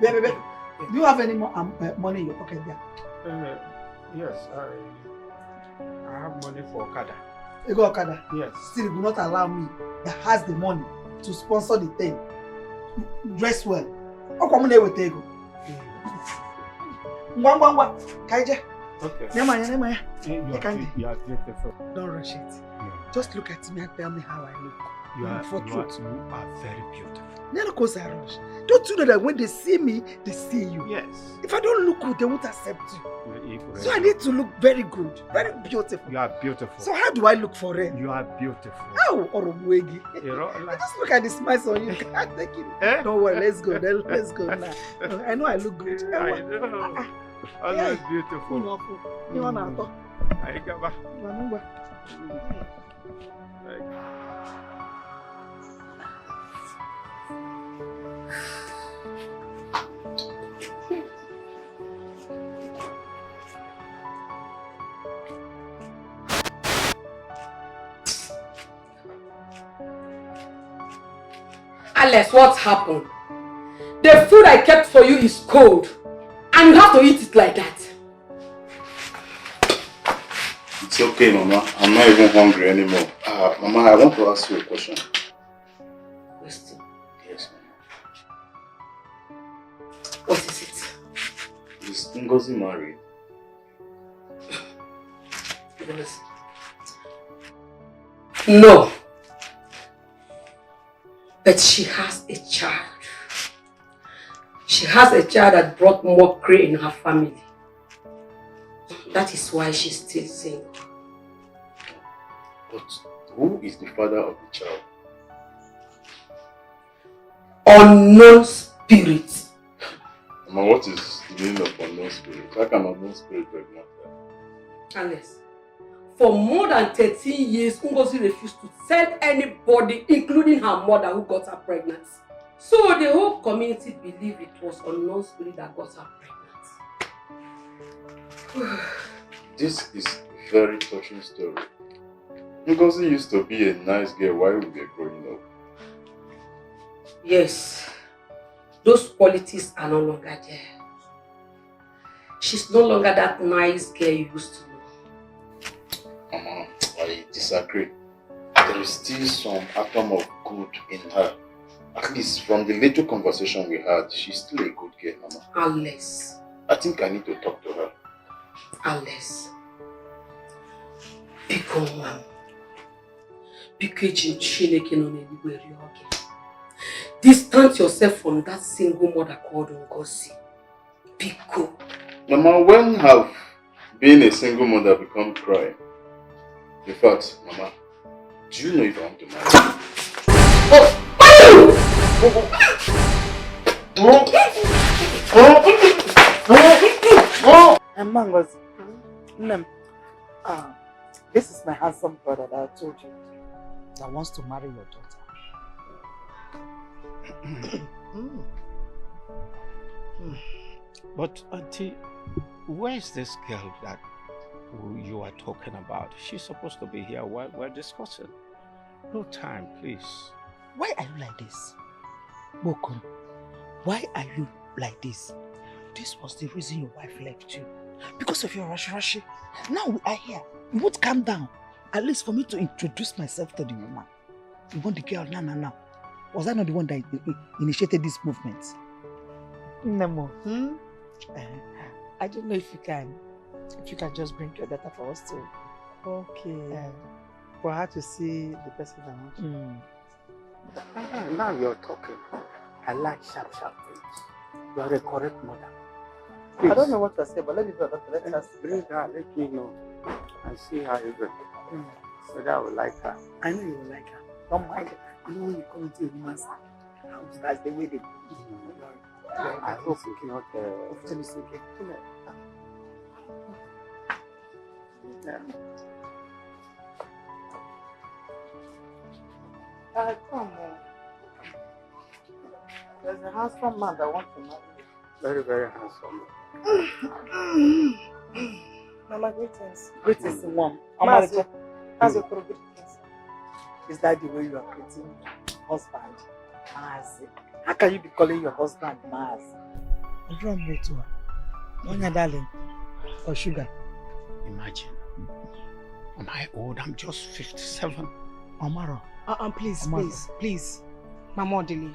Baby, do you have any more money in your pocket there? Yes, I have money for Okada. You go Okada? Yes. Still, you will not allow me that has the money to sponsor the thing. Dress well. How come they will take you? Kaije. Okay. Nema. You are beautiful. Don't rush it. Just look at me and tell me how I look. You are very beautiful. Never cause I rush. Don't you know that when they see me, they see you? Yes. If I don't look good, they won't accept you. So I good. need to look very good, very beautiful. You are beautiful. So how do I look for it? You are beautiful. How? Oromwegi. Just look at the smiles on you. Can't take it. Eh? Don't worry, let's go. Let's go now. I know I look good. I know. Always beautiful. You want to talk? I gaba. Alex, what's happened? The food I kept for you is cold, and you have to eat it like that. It's okay, Mama. I'm not even hungry anymore. Mama, I want to ask you a question. Question? Yes, Mama. What is it? Is Ngozi married? Yes. No. But she has a child. She has a child that brought mockery in her family. That is why she's still single. But who is the father of the child? Unknown spirit. Mama, what is the meaning of unknown spirit? How can unknown spirit pregnant her? Alice, for more than 13 years, Ngozi refused to tell anybody, including her mother, who got her pregnant. So the whole community believed it was unknown spirit that got her pregnant. This is a very touching story. Ngozi used to be a nice girl while we were growing up. Yes, those qualities are no longer there. She's no longer that nice girl you used to know. Mama, I disagree. There is still some atom of good in her. At least from the little conversation we had, she's still a good girl, Mama. Alice. I think I need to talk to her. Alice. Biko mama. Biko Chineke no n'eluigwe rịọ gị. Distance yourself from that single mother called Ngozi. Biko. Mama, when have being a single mother become crime? In fact, Mama, do you know if I want to marry? Mangozi, this is my handsome brother that I told you that wants to marry your daughter. But Auntie, where is this girl that you are talking about? She's supposed to be here while we're discussing. No time, please. Why are you like this? Bokun, why are you like this? This was the reason your wife left you. Because of your rush. Now we are here. You won't calm down. At least for me to introduce myself to the woman. You want the girl now. Was I not the one that initiated this movement? Nemo, I don't know if you can just bring your daughter for us to. Okay. For her to see the person I want to. Now you're talking. I like sharp things. You are a correct mother. Please. I don't know what to say, but let me go. Let us bring her, let me know. And see how you go. So that I will like her. I know you will like her. Don't mind it. You know when you come into a woman's house, that's the way they do. I hope it's not often it's okay. Come here. Come on. There's a handsome man that wants to marry you. Very, very handsome. Mama, greetings. Greetings, Mom. How's your greetings? Is that the way you are greeting husband? Mazi. How can you be calling your husband Mazi? I don't know to her. When you're darling, or sugar. Imagine. Am I old? I'm just 57. Amara. Please, Mama Odili,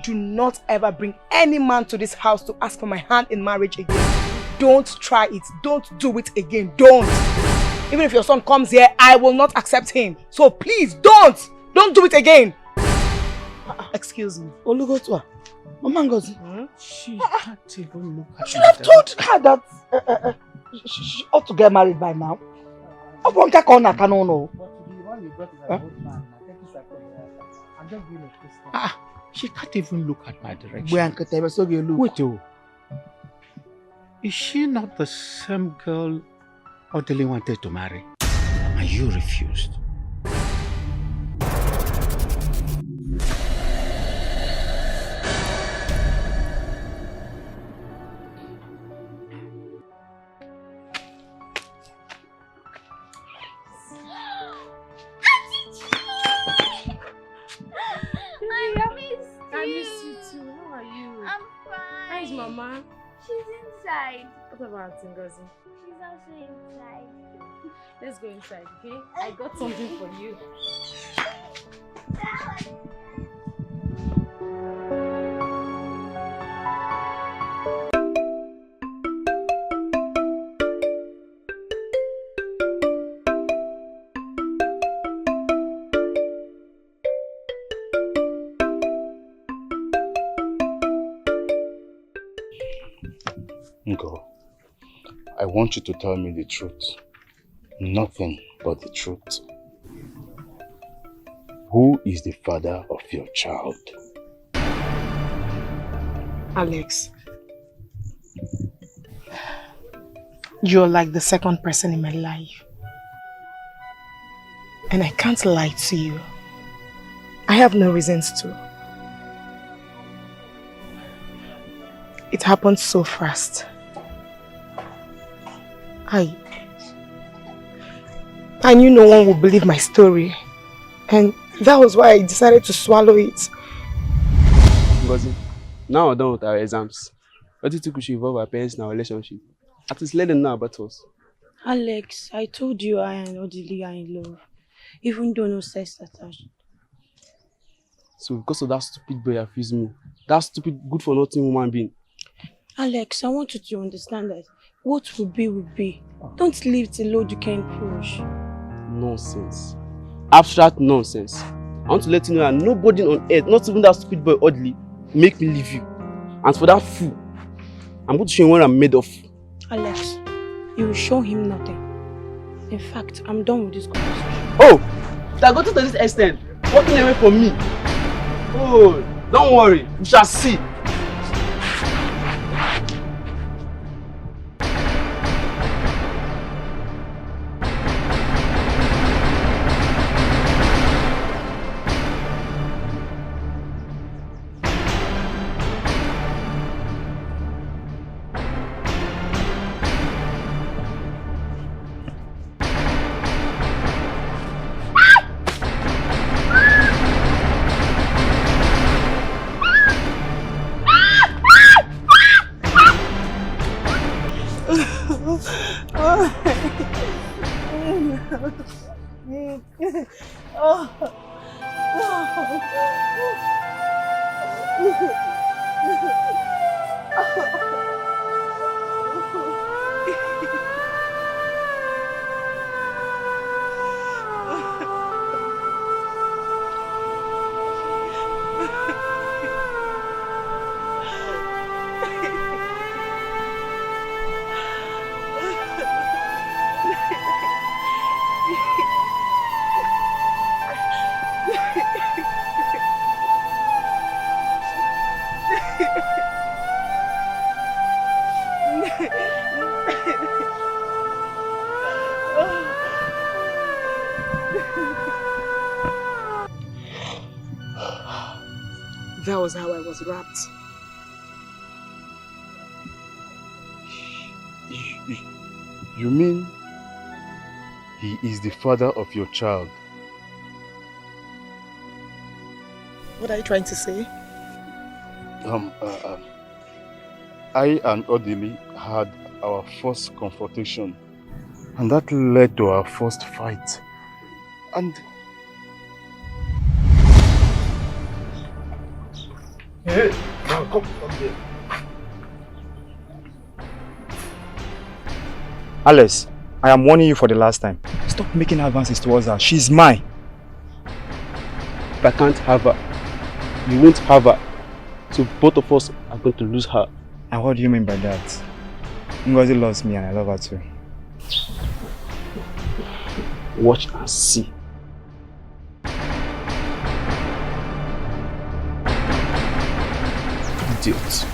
do not ever bring any man to this house to ask for my hand in marriage again. Don't try it. Don't do it again. Don't. Even if your son comes here, I will not accept him. So please, don't. Don't do it again. Excuse me. Olugo to her. Mama Ngozi. She can't even look at You should have told her that she ought to get married by now. But the one you brought is an old man. I think it's like I'm just being a Christian. She can't even look at my direction. Wait, oh. Is she not the same girl Odili wanted to marry? And you refused? I miss you too. How are you? I'm fine. How is Mama? She's inside. What about Ngozi? She's also inside. Let's go inside, okay? I got something for you. Ngo, I want you to tell me the truth. Nothing but the truth. Who is the father of your child? Alex, you're like the second person in my life. And I can't lie to you. I have no reasons to. It happened so fast. I knew no one would believe my story. And that was why I decided to swallow it. Ngozi, now we're done with our exams. What do you think we should involve our parents in our relationship? At least let them know about us. Alex, I told you I and Odili are in love. Even though no sex attached. So because of that stupid boy accused me, that stupid good for nothing human being. Alex, I want you to understand that what will be will be. Don't leave the load you can push. Nonsense. Abstract nonsense. I want to let you know that nobody on earth, not even that stupid boy Odili, make me leave you. And for that fool, I'm going to show him what I'm made of. Alex, you will show him nothing. In fact, I'm done with this conversation. Oh! That got to this extent, walking away from me. Oh, don't worry, we shall see. That was how I was wrapped. You mean he is the father of your child? What are you trying to say? I and Odili had our first confrontation, and that led to our first fight. And hey, now come here. Alice, I am warning you for the last time. Stop making advances towards her. She's mine. If I can't have her, you won't have her. So both of us are going to lose her. And what do you mean by that? Ngozi loves me and I love her too. Watch and see. Idiot.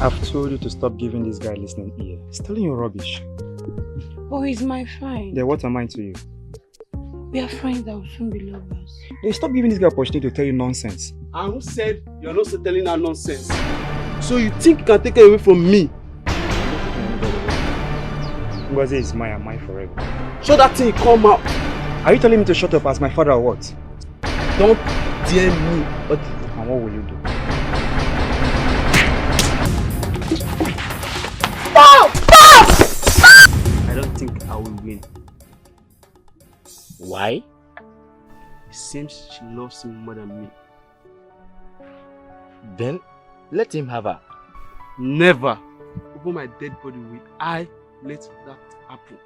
I've told you to stop giving this guy listening ear. He's telling you rubbish. Oh, he's my friend. Then what am I to you? We are friends that will soon be lovers. Then stop giving this guy opportunity to tell you nonsense. And who said you're not telling her nonsense? So you think you can take her away from me? Ngozi is mine and mine forever. So that thing come out. Are you telling me to shut up as my father or what? Don't dare me. And what will you do? Stop! Stop! I don't think I will win. Why? It seems she loves him more than me. Then let him have her. Never. Over my dead body will I let that happen.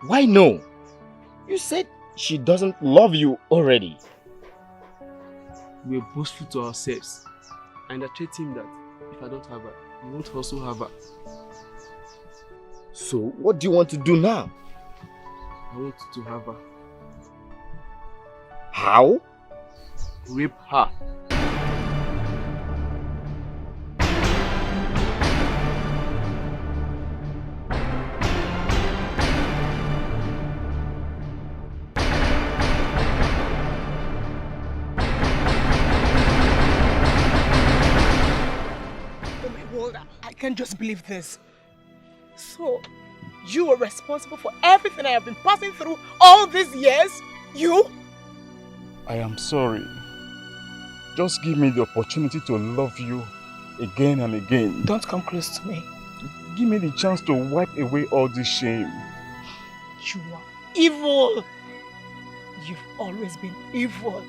Why no? You said she doesn't love you already. We're boastful to ourselves. And I threaten him that if I don't have her, he won't also have her. So what do you want to do now? I want to have her. How? Rape her. I can't just believe this. So, you were responsible for everything I have been passing through all these years? You? I am sorry. Just give me the opportunity to love you again and again. Don't come close to me. Give me the chance to wipe away all this shame. You are evil. You've always been evil.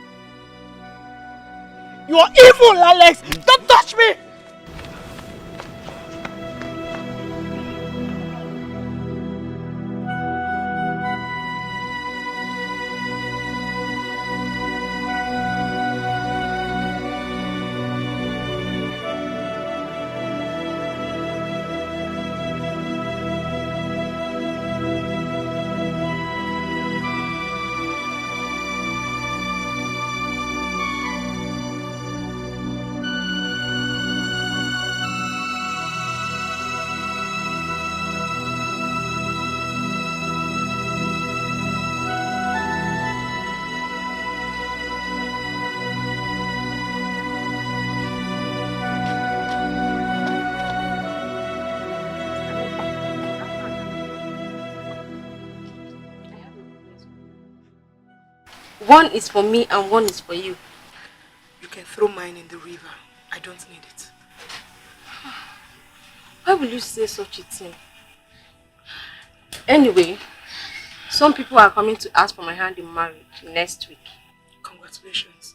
You are evil, Alex! Don't touch me! One is for me and one is for you. You can throw mine in the river. I don't need it. Why will you say such a thing? Anyway, some people are coming to ask for my hand in marriage next week. Congratulations.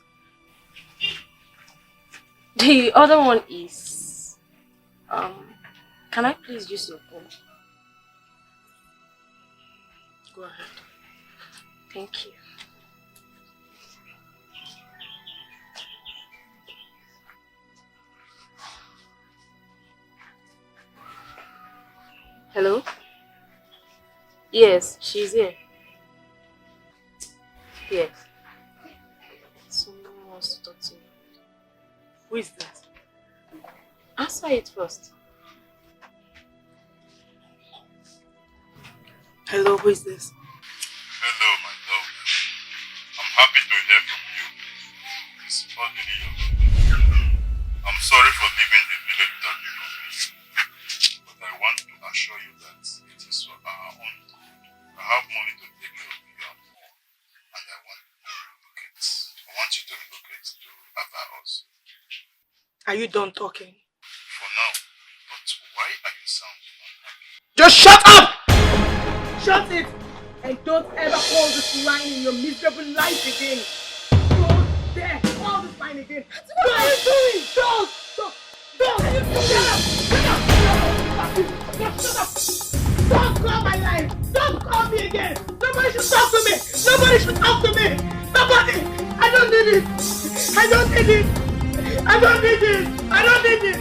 The other one is... can I please use your phone? Go ahead. Thank you. Hello? Yes, she's here. Yes. Someone wants to talk to me. Who is that? Answer it first. Hello, who is this? Hello, my love. I'm happy to hear from you. It's only your daughter. I'm sorry for leaving the village without your permission, but I want to assure you that it is for our own good. I have money to take care of you and more, and I want to relocate. I want you to relocate to Aba also. Are you done talking? For now. But why are you sounding unhappy? Just shut up! Shut it! And don't ever call this line in your miserable life again. Don't dare call this line again. What are you doing? Don't! Shut up! Don't call my line! Don't call me again! Nobody should talk to me! Nobody should talk to me! Nobody! I don't need it! I don't need it! I don't need it! I don't need it!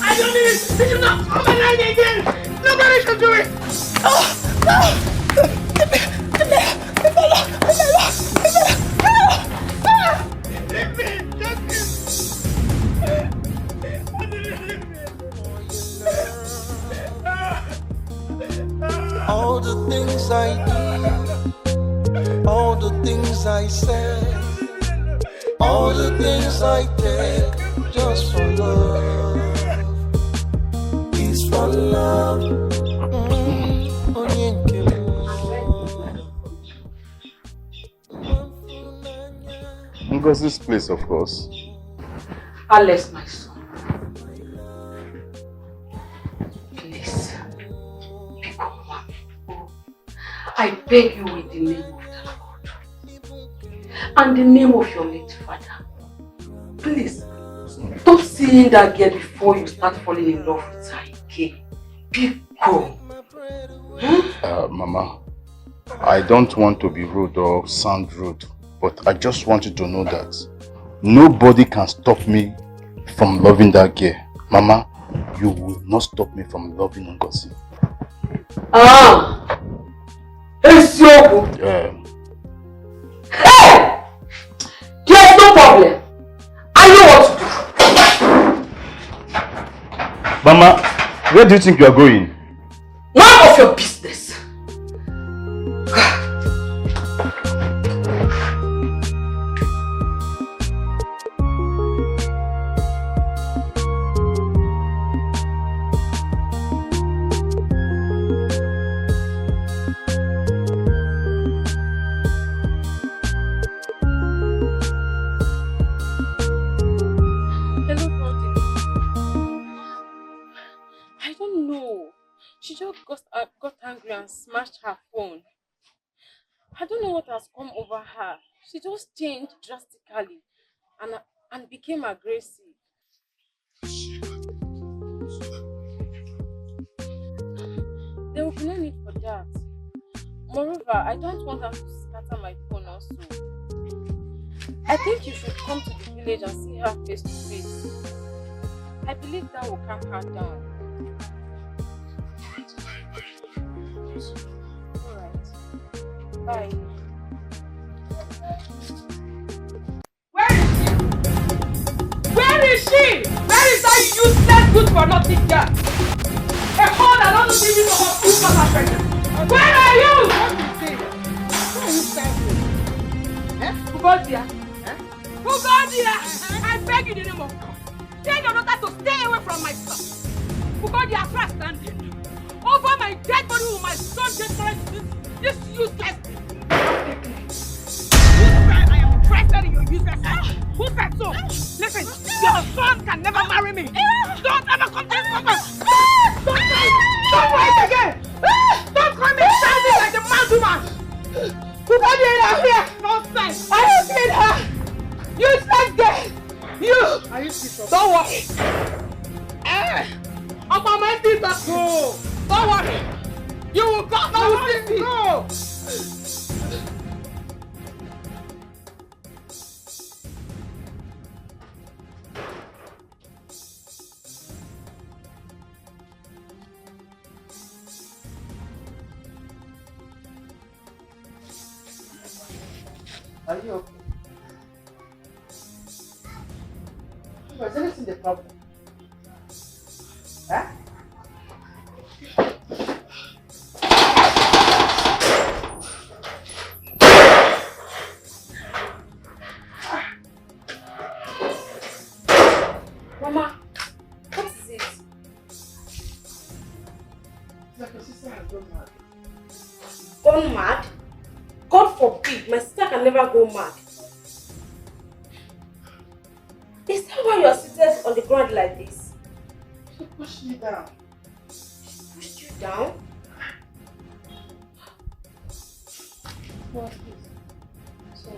I don't need it! You should not call my line again! Nobody should do it! Oh! No! All the things I did, all the things I said, all the things I take just for love, is for love. Ngosi's place, of course. Alex, my son. Please. Become one. I beg you in the name of the Lord. And the name of your late father. Please. Stop seeing that girl before you start falling in love with her again. Become. Mama, I don't want to be rude or sound rude, but I just want you to know that nobody can stop me from loving that girl. Mama, you will not stop me from loving Ngozi. Ah! It's your Yeah. Hey! There's no problem. I know what to do. Mama, where do you think you are going? None of your business. Got angry and smashed her phone. I don't know what has come over her. She just changed drastically and became aggressive. There will be no need for that. Moreover, I don't want her to scatter my phone also. I think you should come to the village and see her face to face. I believe that will calm her down. Alright. Bye. Where is she? Where is that useless good for nothing girl? A whole that doesn't even know how to use her pregnant. Where are you? Who are you standing? Ugodia. Ugodia! I beg you in the name of God. Tell your daughter to stay away from my son. Ugodia, first standing. Over my dead body with my son just this useless thing. I am interested in your useless son. Who said so? Listen, your son can never marry me. Don't ever come to this purpose. Don't fight again. Don't come in shouting like the mad woman. Ugodia, you are here. Nonsense. I have seen her. Useless girl. You. Are you serious? Don't worry. I'm on my sister. Go. Don't worry. You will come. I will see me. Go. Are you okay? Was anything the problem? Huh? like your sister has gone mad. Gone mad? God forbid, my sister can never go mad. Is that why you are seated on the ground like this? She pushed me down. She pushed you down? What is? Sorry.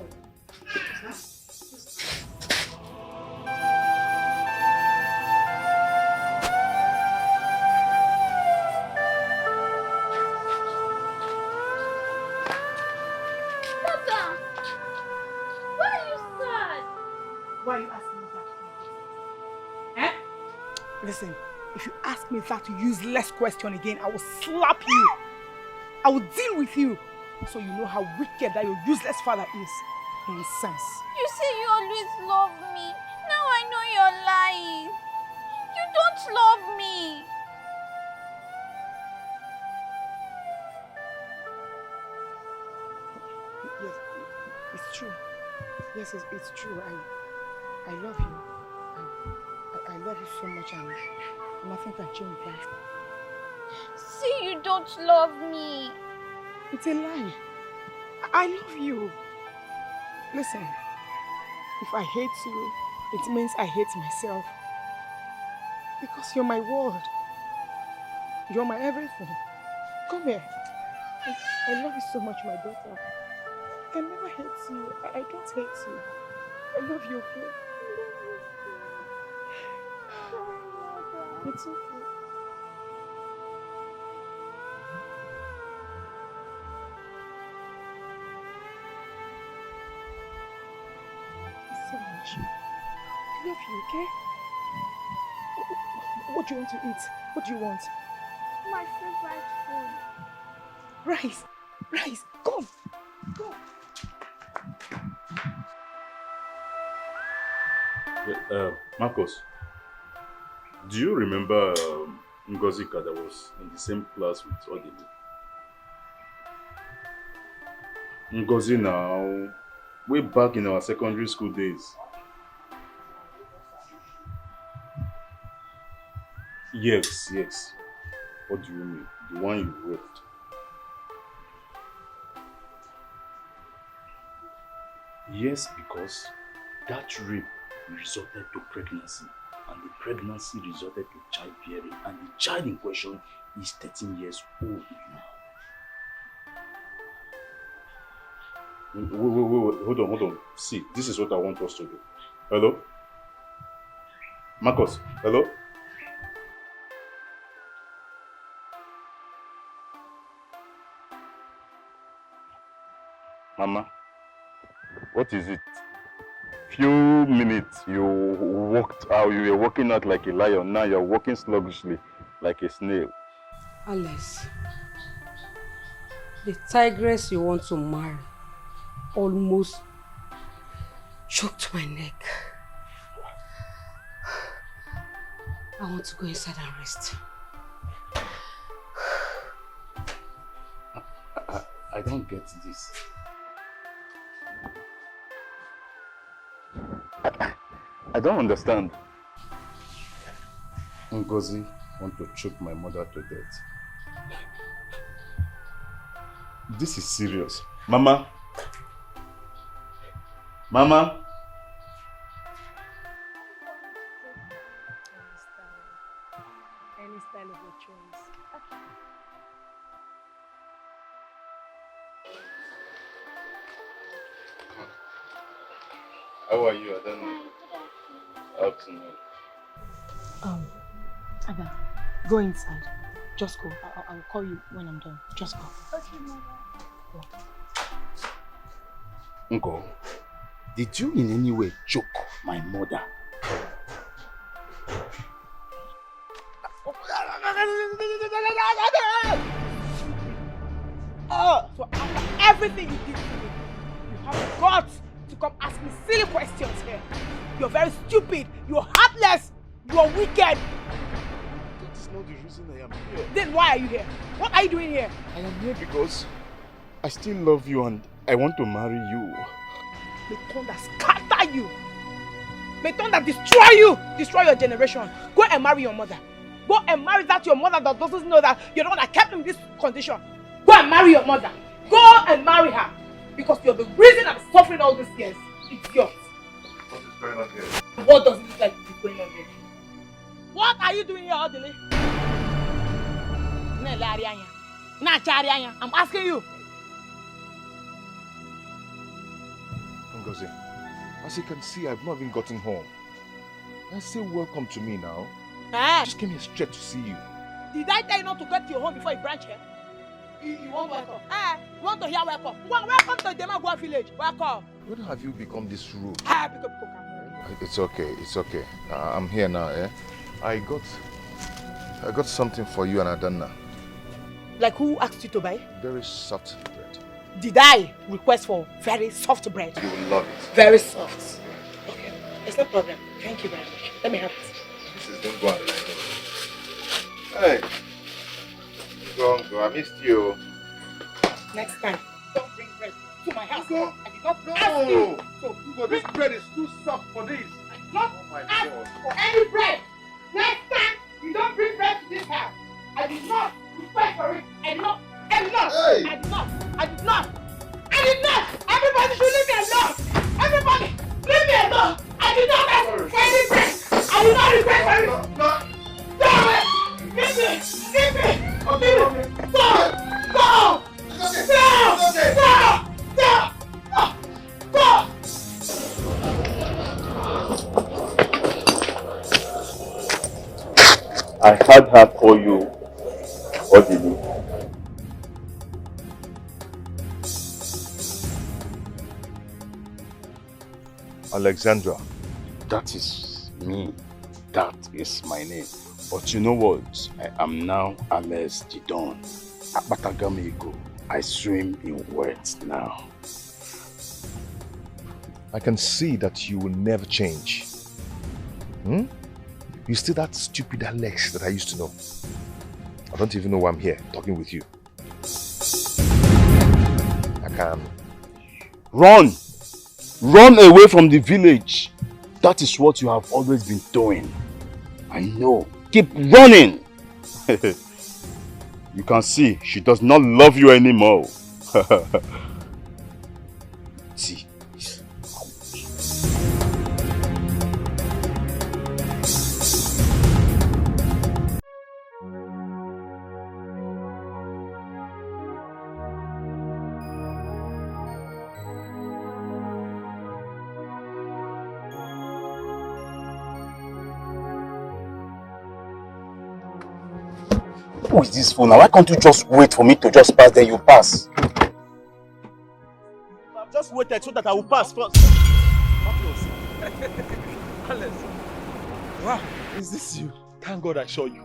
Papa! Why are you sad? Why are you asking me that? Eh? Listen, if you ask me that useless question again, I will slap you. I will deal with you. So you know how wicked that your useless father is. Nonsense. You say you always love me. Now I know you're lying. You don't love me. Yes, it's true. Yes, it's true. I love you. I love you so much, and nothing can change that. See, you don't love me. It's a lie. I love you. Listen, if I hate you, it means I hate myself. Because you're my world. You're my everything. Come here. I love you so much, my daughter. I can never hate you. I don't hate you. I love you, okay? It's okay. So much. I love you, okay? What do you want to eat? What do you want? My favorite food. Rice. Rice. Come. Go. Marcos, do you remember Ngozika that was in the same class with Odili? Ngozi now, way back in our secondary school days. Yes. What do you mean? The one you raped? Yes, because that rape resulted to pregnancy, and the pregnancy resulted to childbearing, and the child in question is 13 years old now. Wait, hold on. See, this is what I want us to do. Hello? Marcos, hello? Mama, what is it? Few minutes you walked out, you were walking out like a lion, now you're walking sluggishly like a snail. Alex, the tigress you want to marry almost choked my neck. I want to go inside and rest. I don't get this. I don't understand. Ngozi want to choke my mother to death. This is serious. Mama? Mama? Any style of your choice. How are you? I don't know. Afternoon. Abba, go inside. Just go. I'll call you when I'm done. Just go. Okay, Mother. Go. Uncle, did you in any way choke my mother? So after everything you did to me, you have got to come ask me silly questions here. You're very stupid. You're heartless. You're wicked. That is not the reason I am here. Then why are you here? What are you doing here? I am here because I still love you and I want to marry you. May thunder scatter you. May thunder destroy you. Destroy your generation. Go and marry your mother. Go and marry that your mother that doesn't know that you're the one that kept him in this condition. Go and marry your mother. Go and marry her. Because you're the reason I'm suffering all these years. It's yours. What is going on here? What does it look like is going on here? What are you doing here, Odile? I'm asking you. Ngozi, as you can see, I've not even gotten home. And say welcome to me now. I just came here straight to see you. Did I tell you not to get to your home before you branch here? You want welcome? You want to hear welcome? Welcome to Demagua village. Welcome. When have you become this rude? It's It's okay. I'm here now, eh? I got something for you and Adanna. Like who asked you to buy? Very soft bread. Did I request for very soft bread? You will love it. Very soft. Okay, it's no problem. Thank you very much. Let me have it. Don't go on. Hey. Go. I missed you. Next time, don't bring bread to my house. Go. I did not ask you. So, Hugo, this bread is too soft for this. I did not ask God. for any bread. Next time, you don't bring bread to this house. I did not request for it. I did not. Hey. I did not. Everybody should leave me alone. Everybody, leave me alone. I did not ask for any bread. I did not request for it. Stop it. Leave me. Go. I had her call you. What did you? Alexandra. That is me. That is my name. But you know what? I am now Alex the Don. Apatagamigo. I swim in words now. I can see that you will never change. You still that stupid Alex that I used to know. I don't even know why I'm here talking with you. I can. Run! Run away from the village. That is what you have always been doing. I know. Keep running! You can see she does not love you anymore. See. Who is this fool now? Why can't you just wait for me to just pass, then you pass? I've just waited so that I will pass first. Alex. Wow, is this you? Thank God I saw you.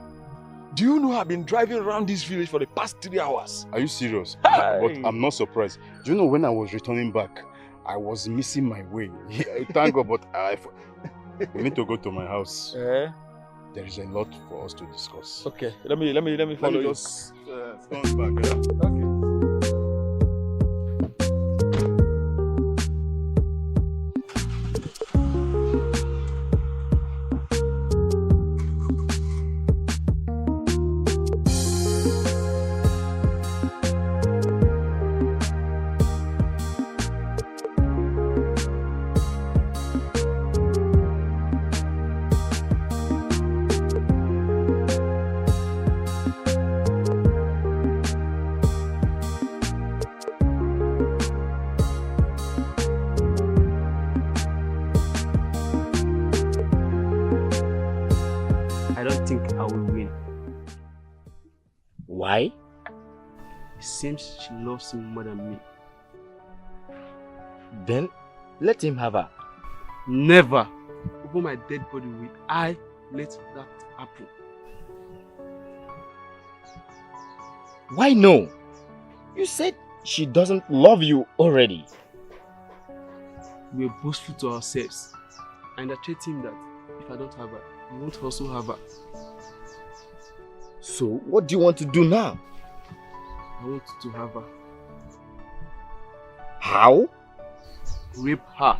Do you know I've been driving around this village for the past 3 hours? Are you serious? Hey. But I'm not surprised. Do you know when I was returning back, I was missing my way. Thank God, but we need to go to my house. There is a lot for us to discuss. Okay, let me follow you. Just stand back. Okay. Why? It seems she loves him more than me. Then let him have her. Never. Over my dead body will I let that happen. Why no? You said she doesn't love you already. We are boastful to ourselves. And I threaten him that if I don't have her, he won't also have her. So what do you want to do now? I want to have her. How? Rape her.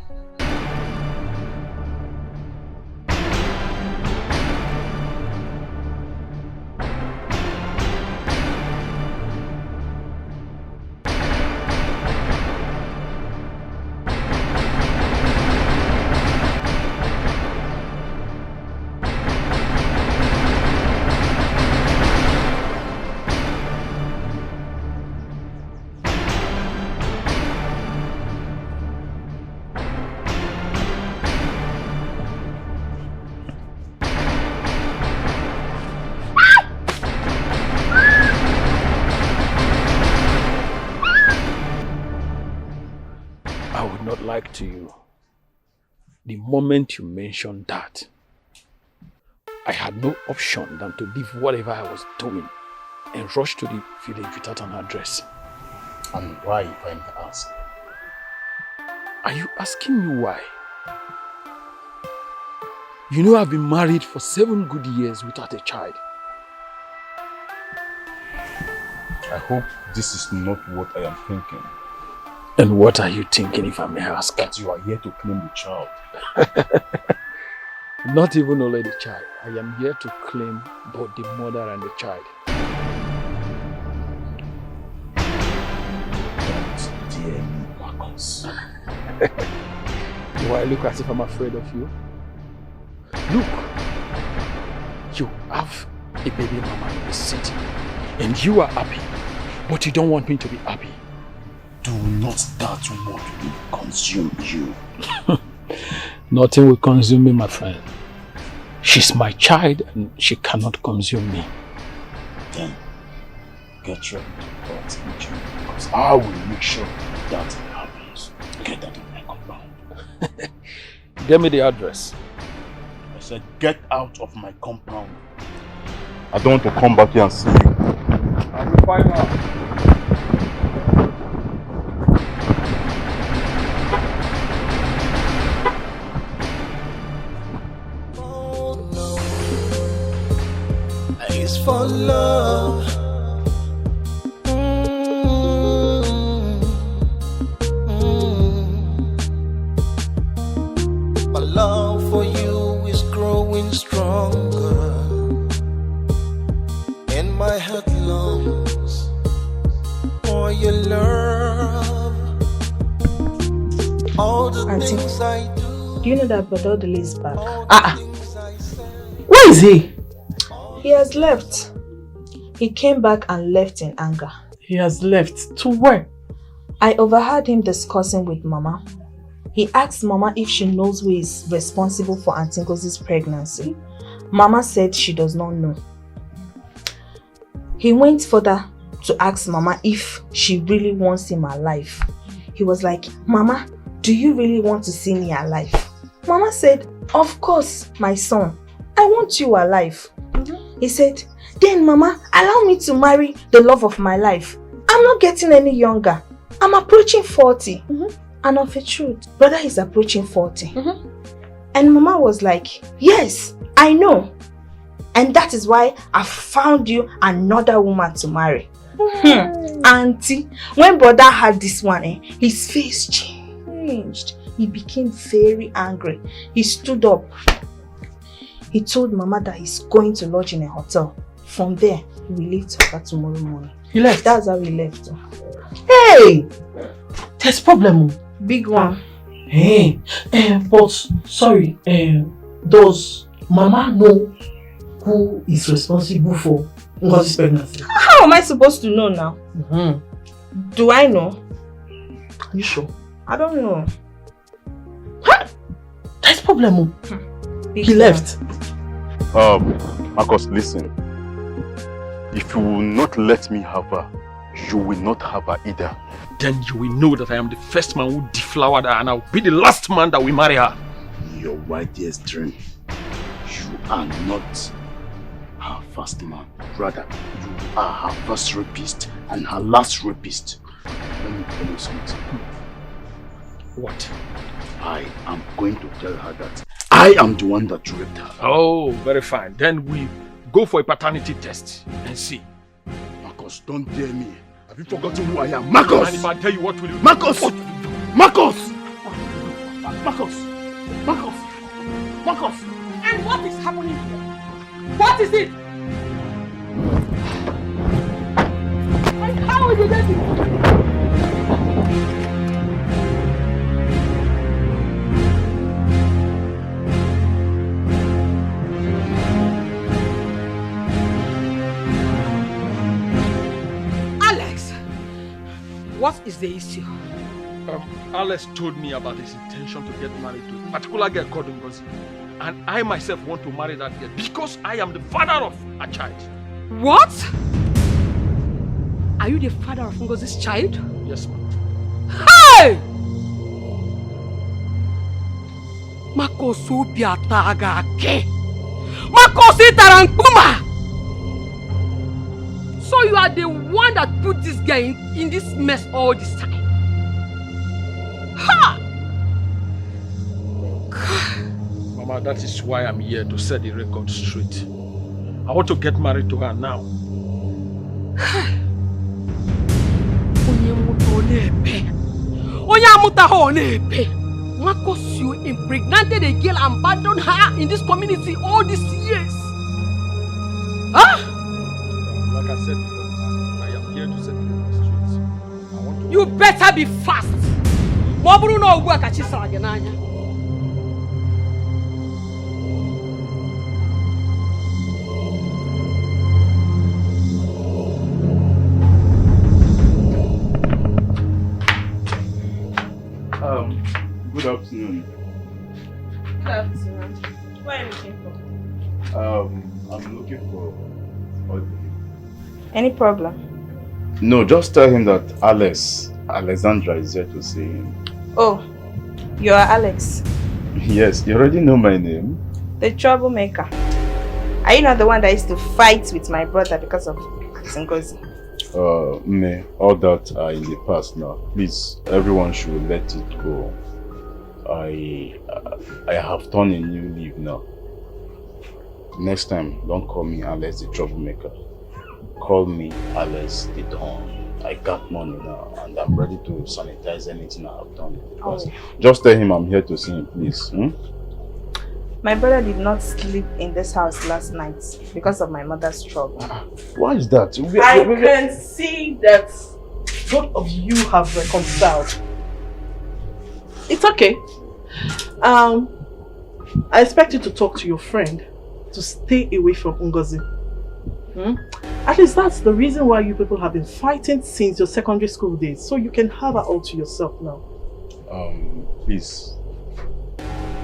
not lie to you. The moment you mentioned that, I had no option than to leave whatever I was doing and rush to the village without an address. And why, if I may ask? Are you asking me why? You know I've been married for 7 good years without a child. I hope this is not what I am thinking. And what are you thinking, if I may ask? That you are here to claim the child. Not even only the child. I am here to claim both the mother and the child. Don't dare me, Marcus. Do I look as if I'm afraid of you? Look, you have a baby mama in the city and you are happy, but you don't want me to be happy. Do not that what will consume you. Nothing will consume me, my friend. She's my child and she cannot consume me. Then, get ready to put in jail because I will make sure that happens. Get that in my compound. Give me the address. I said, get out of my compound. I don't want to come back here and see you. I will find out. It's for love. My love for you is growing stronger, and my heart longs for your love. All the Auntie, things I do. Do you know that Brother Odele is back? Where is he? He has left. He came back and left in anger. He has left? To where? I overheard him discussing with Mama. He asked Mama if she knows who is responsible for Auntie Ngozi's pregnancy. Mama said she does not know. He went further to ask Mama if she really wants him alive. He was like, Mama, do you really want to see me alive? Mama said, of course, my son. I want you alive. He said, then Mama, allow me to marry the love of my life. I'm not getting any younger. I'm approaching 40. And of a truth, brother is approaching 40. And Mama was like, yes, I know. And that is why I found you another woman to marry. Auntie, when brother had this one, his face changed. He became very angry. He stood up. He told Mama that he's going to lodge in a hotel. From there, he will leave Toka tomorrow morning. He left? That's how he left. Hey! There's problem. Big one. Hey, but sorry, does Mama know who is responsible for Ngozi's pregnancy? How am I supposed to know now? Do I know? Are you sure? I don't know. There's problem. He left. Marcus, listen. If you will not let me have her, you will not have her either. Then you will know that I am the first man who deflowered her and I will be the last man that will marry her. Your wildest dream. You are not her first man. Rather, you are her first rapist and her last rapist. Let me tell you something. What? I am going to tell her that I am the one that raped her. Oh, very fine. Then we go for a paternity test and see. Marcus, don't dare me. Have you forgotten who I am? Marcus! And if I tell you what will you do? Marcus! Marcus! Marcus! Marcus! Marcus! And what is happening here? What is it? And how is it? What is the issue? Alex told me about his intention to get married to a particular girl called Ngozi. And I myself want to marry that girl because I am the father of a child. What? Are you the father of Ngozi's child? Yes, ma'am. Hey! Marcos Ubiataga ke. Marcos Itarankuma. So you are the one that put this guy in this mess all this time. Ha! Mama, that is why I'm here to set the record straight. I want to get married to her now. Marcos, you impregnated a girl and abandoned her in this community all these years. Huh? Like I said before, I am here to set the record straight. I want to... You better be fast. Moburu no work at Chisagananya. Good afternoon. Good afternoon. What are you looking for? I'm looking for Audrey. Any problem? No, just tell him that Alexandra is here to see him. Oh, you are Alex. Yes, you already know my name. The troublemaker. Are you not the one that used to fight with my brother because of Ngozi? Me, all that are in the past now. Please, everyone should let it go. I have turned a new leaf now. Next time, don't call me Alex the troublemaker. Call me Alex the Don. I got money now and I'm ready to sanitize anything I have done in the past. Just tell him I'm here to see him, please. My brother did not sleep in this house last night because of my mother's trouble. Why is that? I can see that both of you have reconciled. It's okay. I expect you to talk to your friend to stay away from Ngozi. At least that's the reason why you people have been fighting since your secondary school days, so you can have her all to yourself now. Please.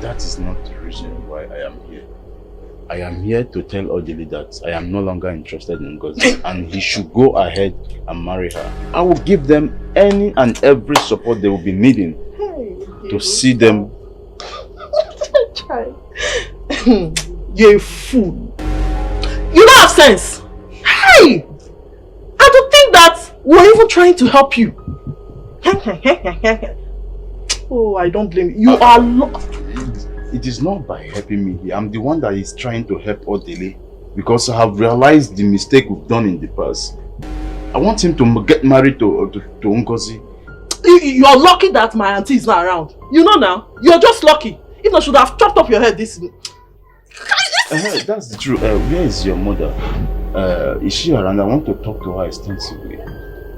That is not the reason why I am here. I am here to tell Odili that I am no longer interested in Ngozi and he should go ahead and marry her. I will give them any and every support they will be needing to see them. You're a fool. You don't have sense. Hey! I don't think that we're even trying to help you. Oh, I don't blame you. You are lost. It is not by helping me. I'm the one that is trying to help Odili because I have realized the mistake we've done in the past. I want him to get married to Ngozi. You're lucky that my auntie is not around. You know now, you're just lucky. If not, should have chopped off your head this. That's the truth. Where is your mother? Is she around? I want to talk to her extensively.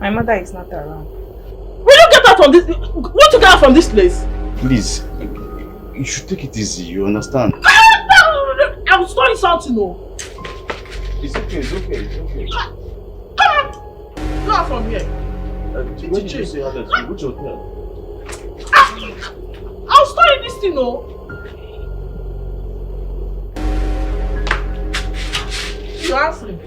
My mother is not around. Will you get out from this? Want to get out from this place? Please, you should take it easy. You understand? I'm starting something. No. It's okay. It's okay. It's okay. Come on, go out from here. When did you say Alex? Which hotel? I'll start this thing. No. You're answering.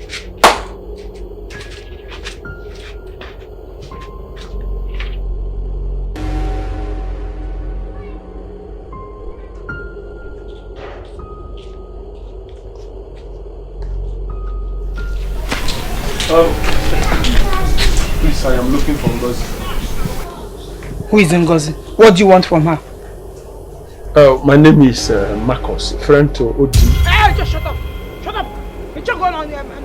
Please, I am looking for Ngozi. Who is Ngozi? What do you want from her? My name is Marcos, friend to Odi. Hey, just shut up! Shut up! What's going on here, man?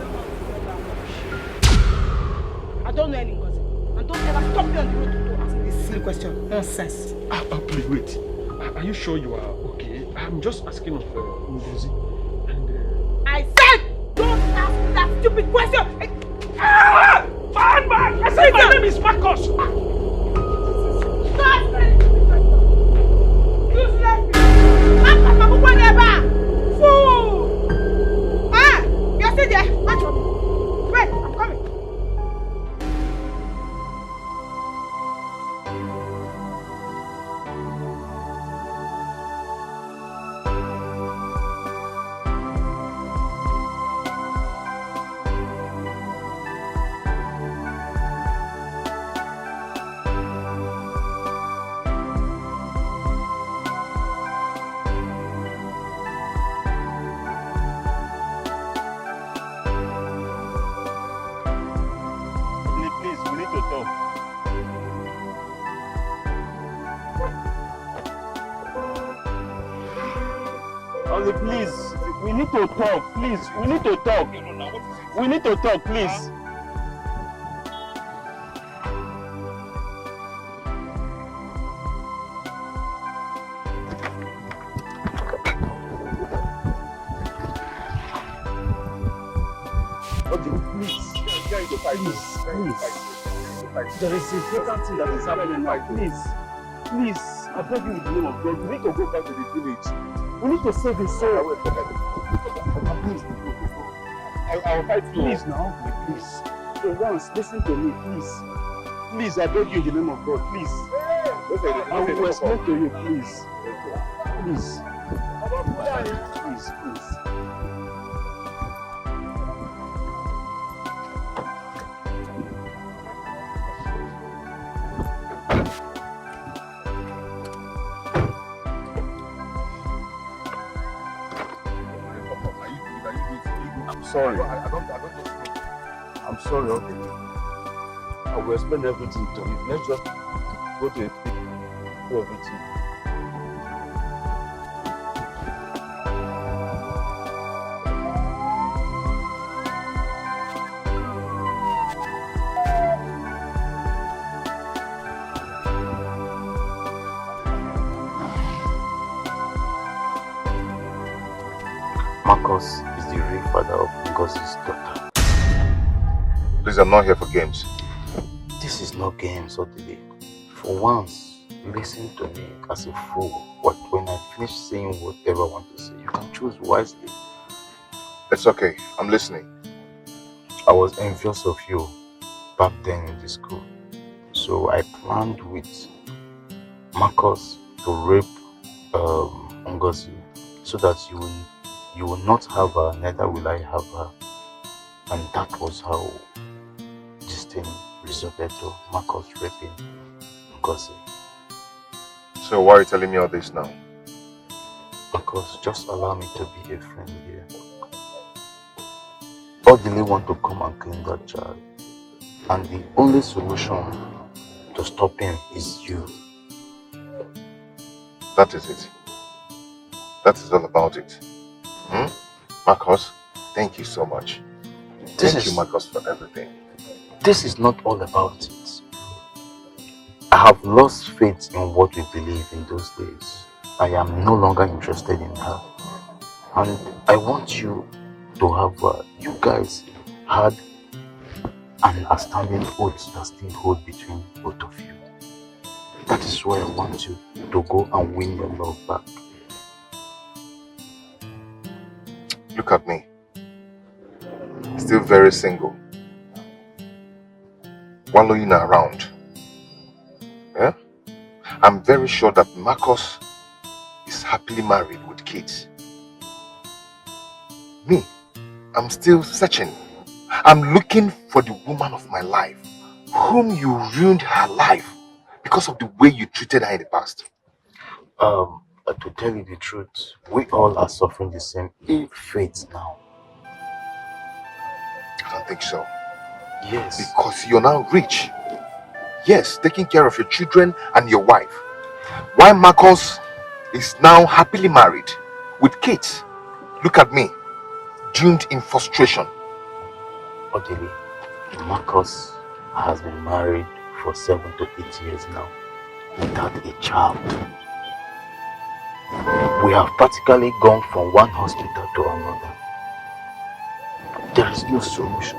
I don't know any Ngozi. And don't ever stop me on the road to ask me this silly question. Nonsense. Please wait. Are you sure you are okay? I'm just asking of Ngozi. I said, don't ask me that stupid question! Man! I said my name is Marcos! Stop! Useless! Marcos, whatever! Fool! You're still there! Watch for me! Wait, I'm coming! Wale, please. We need to talk, please. We need to talk. We need to talk, please. Please. There is a important thing that is happening now. Please. I beg you in the name of God. We need to go back to the village. We need to save his soul. Please. I'll fight you. Please now. Please. For once, listen to me, please. Please, I beg you in the name of God. Please. I will explain to you, please. Please. Please. Sorry. I'm sorry, okay. I will explain everything to you. Let's just go to it. Do everything. Marcus is the real father of Ngozi's daughter. Please, I'm not here for games. This is no games, Odile. For once, listen to me as a fool. But when I finish saying whatever I want to say, you can choose wisely. It's okay. I'm listening. I was envious of you back then in the school. So I planned with Marcus to rape Ngozi so that you will not have her, neither will I have her. And that was how this thing resulted to Marcus raping Ngozi. So why are you telling me all this now? Marcus, just allow me to be a friend here. Odile want to come and clean that child. And the only solution to stop him is you. That is it. That is all about it. Marcus, thank you so much. Thank you, Marcus, for everything. This is not all about it. I have lost faith in what we believe in those days. I am no longer interested in her. And I want you to have you guys had an outstanding oath that still hold between both of you. That is why I want you to go and win your love back. Look at me. Still very single. Wallowing around. Yeah? I'm very sure that Marcus is happily married with kids. Me, I'm still searching. I'm looking for the woman of my life, whom you ruined her life because of the way you treated her in the past. To tell you the truth, we all are suffering the same ill fate now. I don't think so. Yes. Because you're now rich. Yes, taking care of your children and your wife. While Marcus is now happily married with kids. Look at me, doomed in frustration. Odile, Marcus has been married for 7 to 8 years now without a child. We have practically gone from one hospital to another. There is no solution.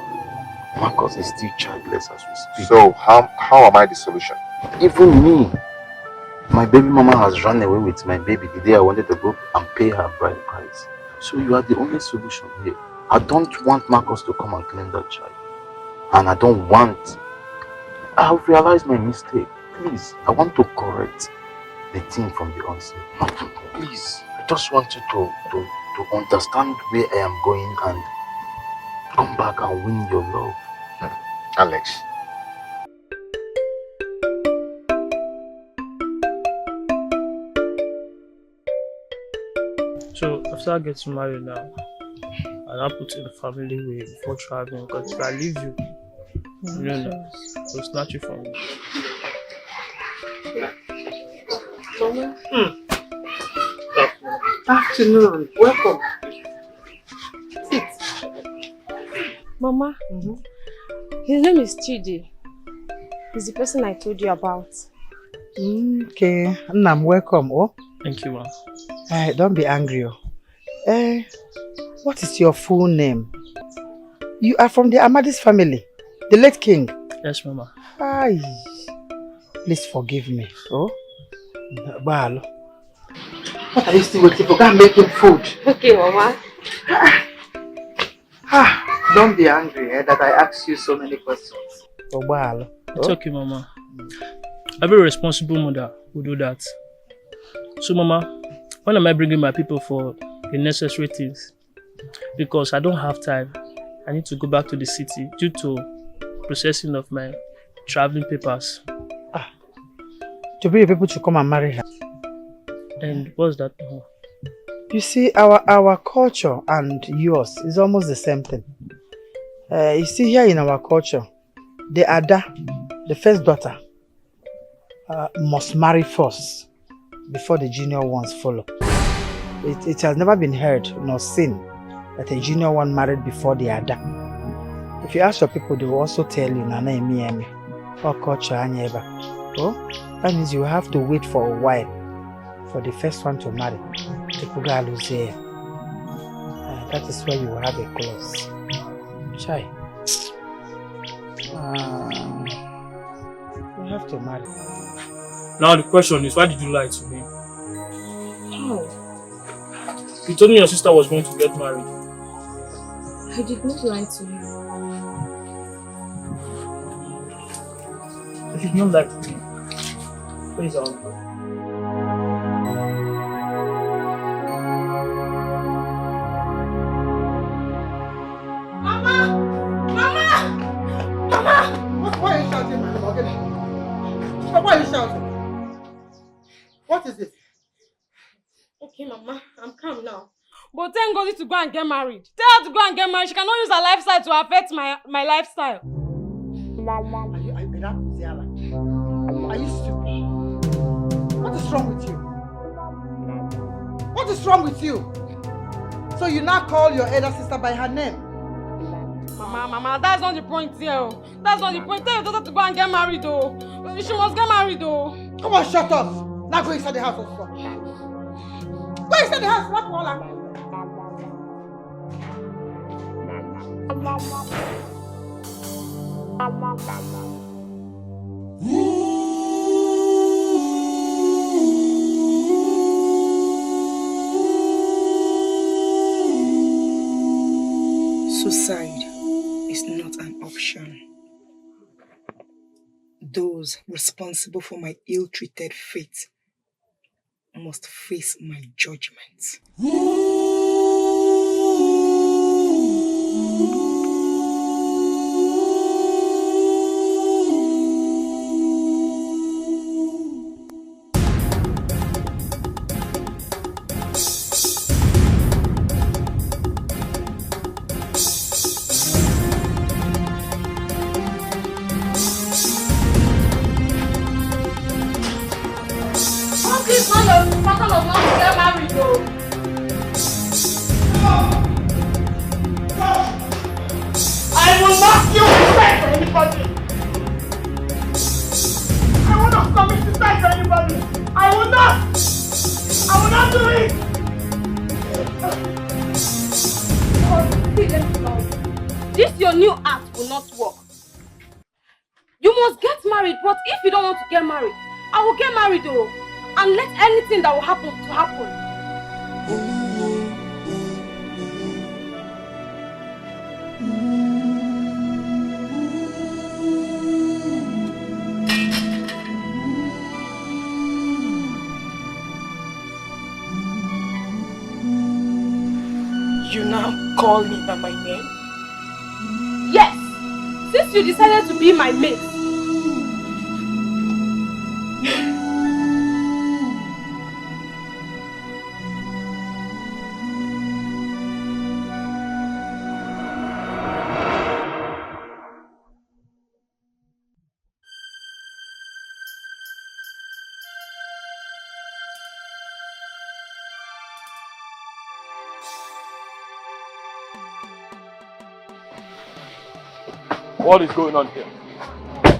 Marcus is still childless as we speak. So how am I the solution? Even me. My baby mama has run away with my baby the day I wanted to go and pay her bride price. So you are the only solution here. I don't want Marcus to come and claim that child. And I don't want... I have realized my mistake. Please, I want to correct the thing from the onset. Please, I just want you to understand where I am going and come back and win your love. Alex. So after I get married now, and I put in the family way before traveling, because if I leave you, you know, they'll snatch you from me. Mama? Afternoon. Welcome. Sit. Mama, his name is Chidi. He's the person I told you about. Okay. Nam, welcome. Oh. Thank you, ma. Don't be angry. What is your full name? You are from the Amadis family, the late king. Yes, Mama. Ay. Please forgive me. Oh. Balo. What are you still waiting for? Go and make him food. Okay, Mama. Don't be angry that I asked you so many questions. Oh, Balo. It's okay, Mama. Every responsible mother will do that. So, Mama, when am I bringing my people for the necessary things? Because I don't have time. I need to go back to the city due to processing of my traveling papers. To bring people to come and marry her. And what's that? You see, our culture and yours is almost the same thing. You see, here in our culture, the Ada, the first daughter, must marry first before the junior ones follow. It has never been heard nor seen that a junior one married before the Ada. If you ask your people, they will also tell you, Nana Emi, or culture Anyeba. Oh, that means you have to wait for a while for the first one to marry. That is where you will have a clause. Chai. You have to marry. Now the question is, why did you lie to me? How? You told me your sister was going to get married. I did not lie to you. If you did not lie to me, please I'll go. Why are you shouting, my love? Why are you shouting? What is it? Okay, Mama, I'm calm now. But tell Ngozi to go and get married. Tell her to go and get married. She cannot use her lifestyle to affect my lifestyle. Are you stupid? What is wrong with you? What is wrong with you? So you now call your elder sister by her name? Mama, that's not the point here. That's not the point. Tell your daughter to go and get married, though. She must get married, though. Come on, shut up. Now go inside the house also. Go inside the house, what Walla? Suicide is not an option. Those responsible for my ill-treated fate must face my judgment. I will not kill suicide for anybody. I will not commit suicide for anybody. I will not do it. This your new act will not work. You must get married, but if you don't want to get married, I will get married though. And let anything that will happen to happen. You now call me by my name? Yes! Since you decided to be my mate. What is going on here? I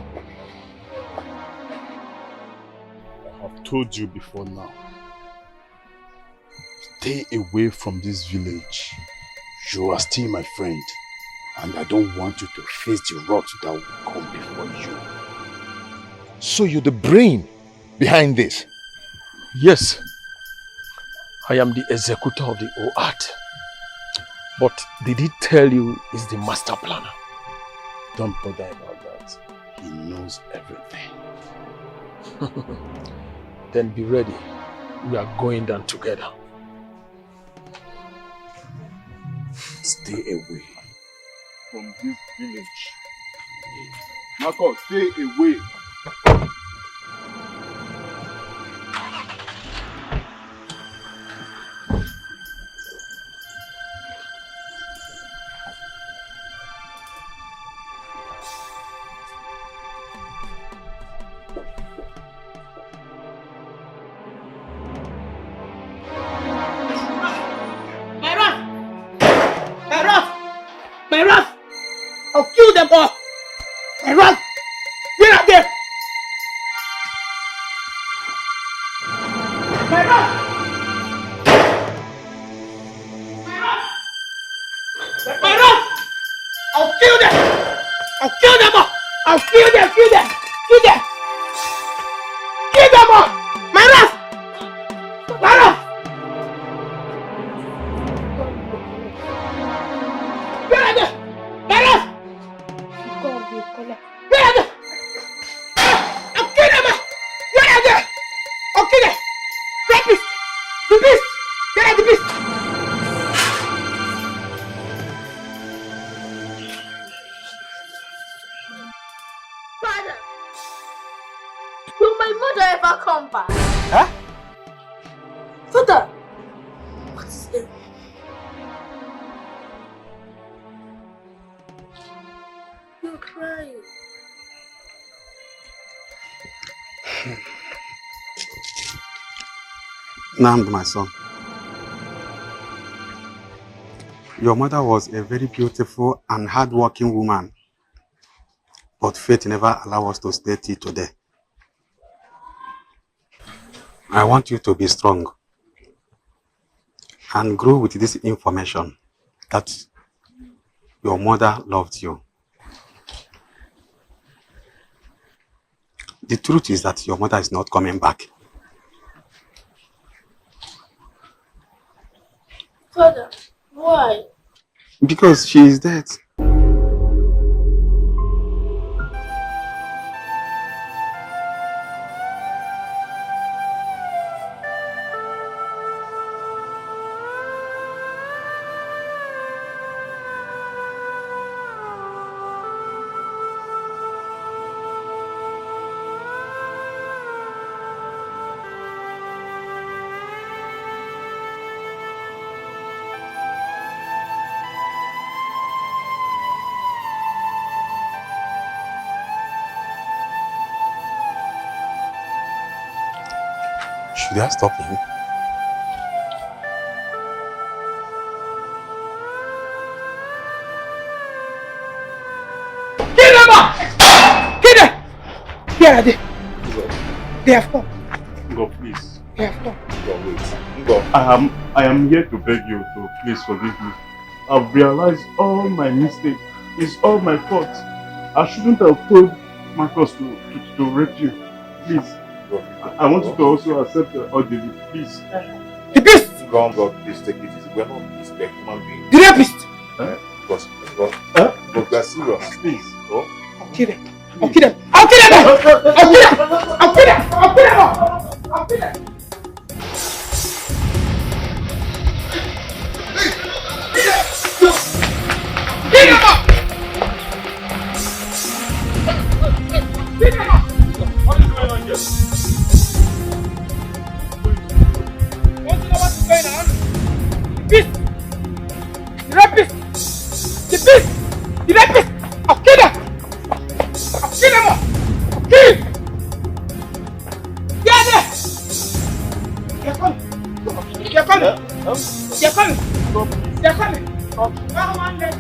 have told you before now. Stay away from this village. You are still my friend. And I don't want you to face the wrath that will come before you. So you're the brain behind this? Yes. I am the executor of the whole art. But did he tell you he's the master planner? Don't bother about that. He knows everything. Then be ready. We are going down together. Stay away from this village. Marcus, stay away. I'll kill them all! My wrath! Where are they? My wrath! My wrath! I'll kill them! I'll kill them all! I'll kill them! Kill them! Kill them! Kill them all! My wrath! My wrath! Where are they? My wrath! Where are they? I'll kill them! Where are they? I'll kill them! Rapist! The beast! Where are the beast? Father, will my mother ever come back? Huh? Father, what is it? You're crying. Namd, my son. Your mother was a very beautiful and hard-working woman, but fate never allowed us to stay till today. I want you to be strong and grow with this information that your mother loved you. The truth is that your mother is not coming back. Father, why? Because she is dead. Should I stop him? Kill them all! Kill them! Where are they? They have come. Go, please. They have come. Go, wait. Go. I am here to beg you to please forgive me. I've realized all my mistakes. It's all my fault. I shouldn't have told Marcus to rape you. Please. I want you to also accept all the please. The beast! Go on, God, please take it easy. We're not beasts, we're human beings. The rapist! Because, but we're serious. Please. Go. I'll kill them. I'll kill them. I'll kill them! I'll kill them! I'll kill them! I'll kill them! I'll kill them! Kill them all! Kill them all! What is going on here? Want to know what's going on? The beast! The rapist! The beast! The rapist! I'll kill them! I'll kill them all! I'll kill! Get there! They're coming! They're coming! They're coming! They're coming! One leg,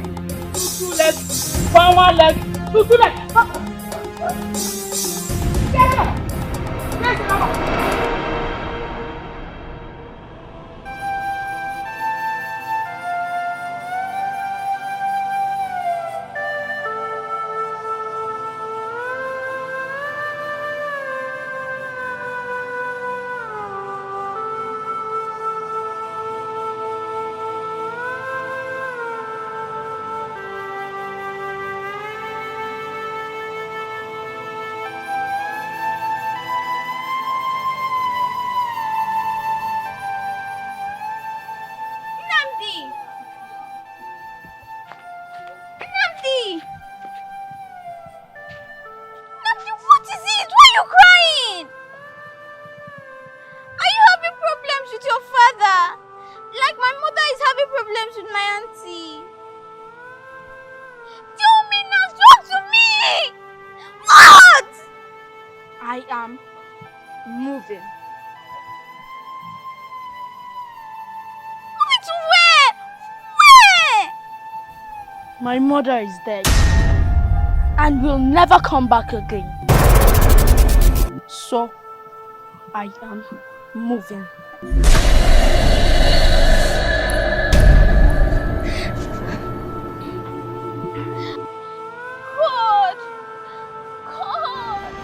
two legs, one leg, You do that. Get up. Get up. My mother is dead and will never come back again. So, I am moving. God! God!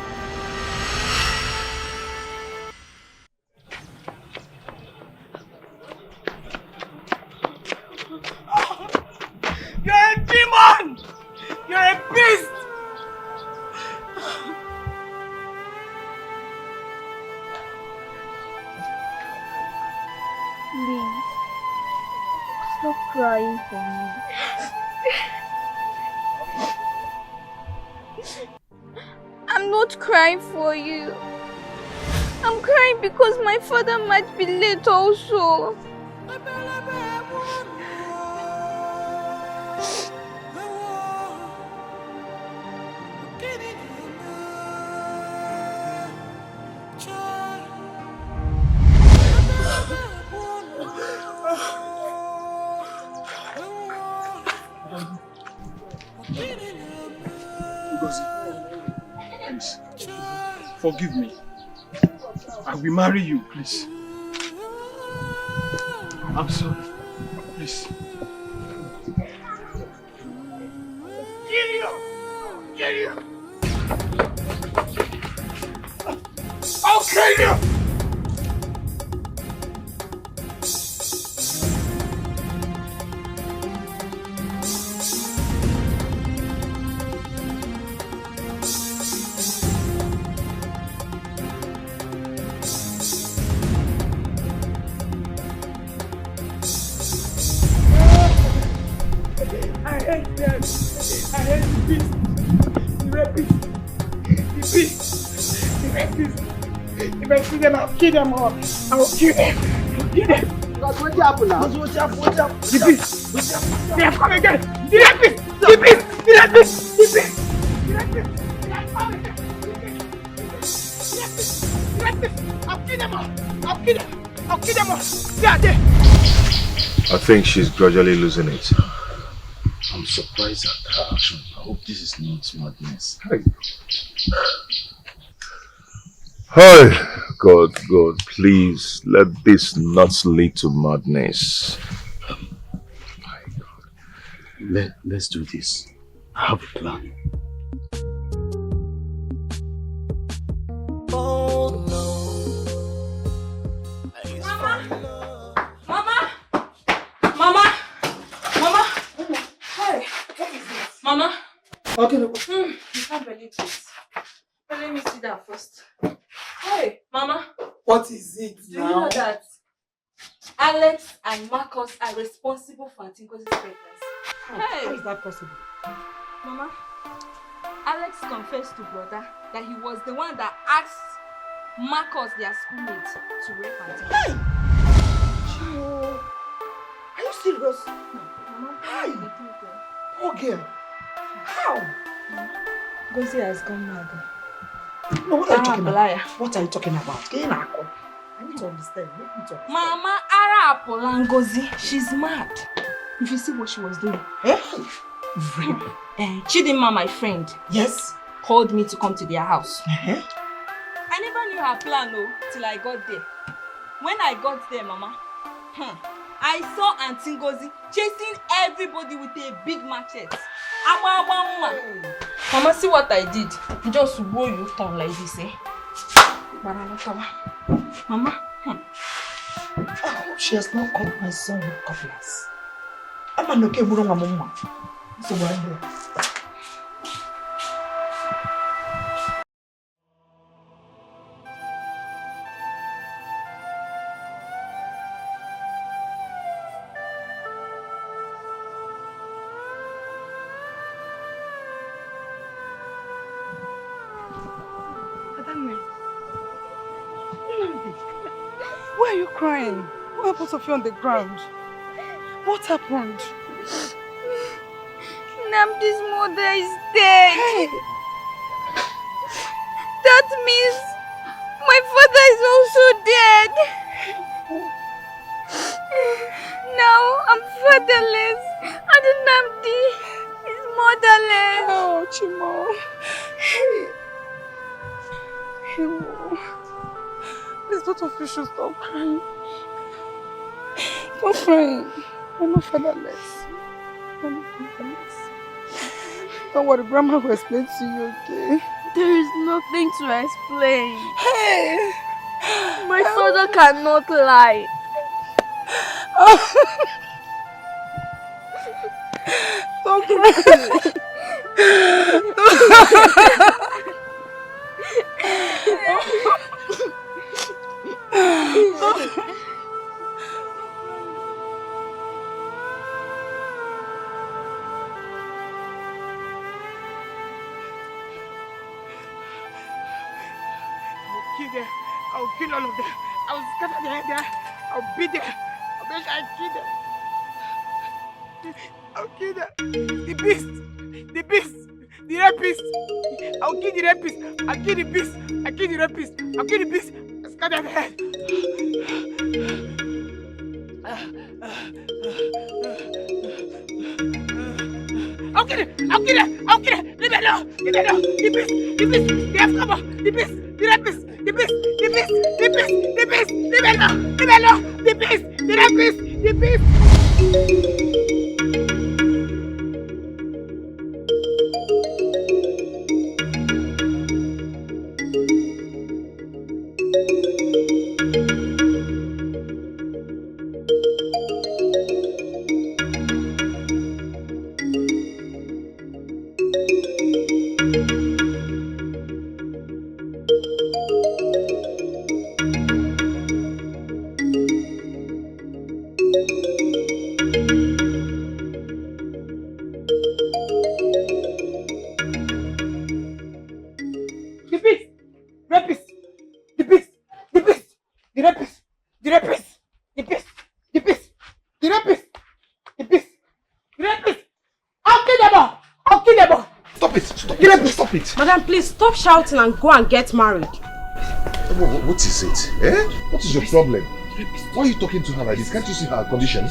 You're a demon! You're a beast! Please, stop crying for me. I'm not crying for you. I'm crying because my father might be late also. Please, forgive me. I will marry you, please. I'm sorry. Please. Kill you! Kill you! I'll kill you! I hate them. I hate the beast. The rapist. The beast. The rapist. If I see them, I'll kill them all. I will kill them. I'll kill them. What's happened now? What's happened? The beast. They have come again. The rapist. The beast. The rapist. The beast. The rapist. They have come again. The rapist. I'll kill them all. I'll kill them. I'll kill them all. They are there. I think she's gradually losing it. I'm surprised at her action. I hope this is not madness. Hey, God, please let this not lead to madness. Let's do this. I have a plan. Oh no. Mama! Hey, what is this? Mama? Okay, you can't believe this. But let me see that first. Hey, Mama. What is it Do you know that Alex and Marcus are responsible for Atinko's pregnancy? Hey. How is that possible? Mama, Alex confessed to brother that he was the one that asked Marcus, their schoolmate, to rape Atinko. Hey! Are you serious? Mama, Hi! Poor girl. How? Gozi has gone mad. No, what are you talking about? What are you talking about? I need to understand. Make me to understand. Mama, Ara Apola Ngozi, she's mad. If you see what she was doing. Hey! Rape? Chidinma, my friend. Yes? Called me to come to their house. Uh-huh. I never knew her plan, till I got there. When I got there, Mama, I saw Auntie Ngozi chasing everybody with a big machete. Mama, see what I did? Just roll you tongue like this, eh? Mama, I hope she has not caught my son with cutlass. I'm not okay with my mama. So why do? Why are you crying? Why are both of you on the ground? What happened? Namdi's mother is dead. Hey. That means my father is also dead. Now I'm fatherless and Namdi is motherless. Oh, Chimo. Please, both of you should stop crying. Stop crying. I'm not fatherless. I'm not fatherless. Don't worry, Grandma will explain to you, okay? There is nothing to explain. Hey! My father cannot lie. Don't cry. I'll kill all of them. I'll scatter their head there. I'll beat them. I'll make sure I kill them. I'll kill them. The beast. The beast. The rapist. I'll kill the rapist. I'll kill the beast. I'll kill the rapist. I'll kill the beast. I'll scatter their head. I'll kill it. I'll kill it. I'll kill it. Leave me alone. Leave me alone. The beast. The beast. They have cover. The beast. The rapist. The beast. The beast. The beast. The beast. Leave me alone. Leave me alone. The beast. The rapist. The beast. Madam, please stop shouting and go and get married. What is it? Eh? What is your problem? Why are you talking to her like this? Can't you see her condition?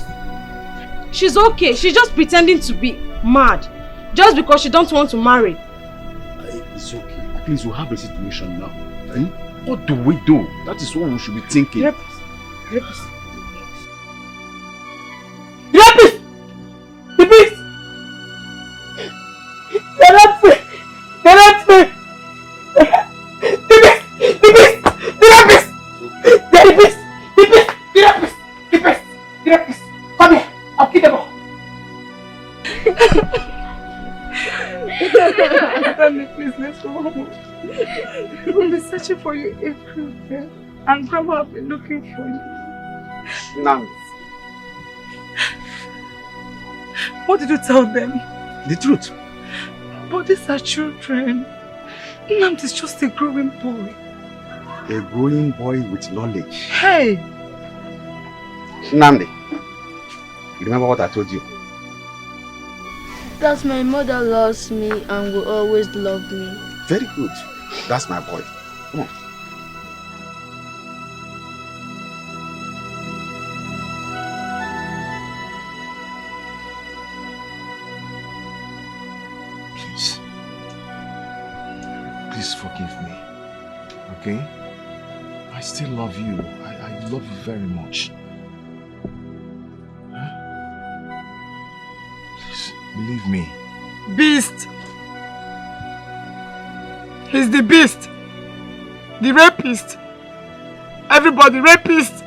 She's okay. She's just pretending to be mad. Just because she don't want to marry. It's okay. At least we have a situation now. Eh? What do we do? That is what we should be thinking. Rapist! The beast! Come here! I'll kill them all! Please, let's go home. We'll be searching for you everywhere. And Grandma will be looking for you. Nam. What did you tell them? The truth. But these are children. Namt is just a growing boy. A growing boy with knowledge. Hey! Namdi, you remember what I told you? That my mother loves me and will always love me. Very good. That's my boy. Come on. okay? I still love you. I love you very much. Huh? Please, believe me. Beast! He's the beast! The rapist! Everybody, rapist!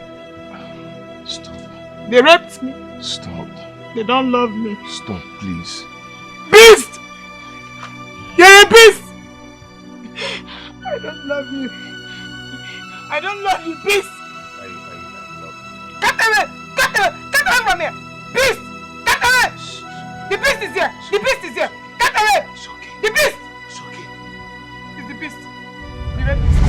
Stop. They raped me. Stop. They don't love me. Stop, please. Beast! You're a beast! I don't love you. I don't love you, beast! I love you. Get away! Get away! Get away from here! Beast! Get away! The beast is here! The beast is here! Get away! It's okay. The beast! It's okay. It's the beast. The rapist.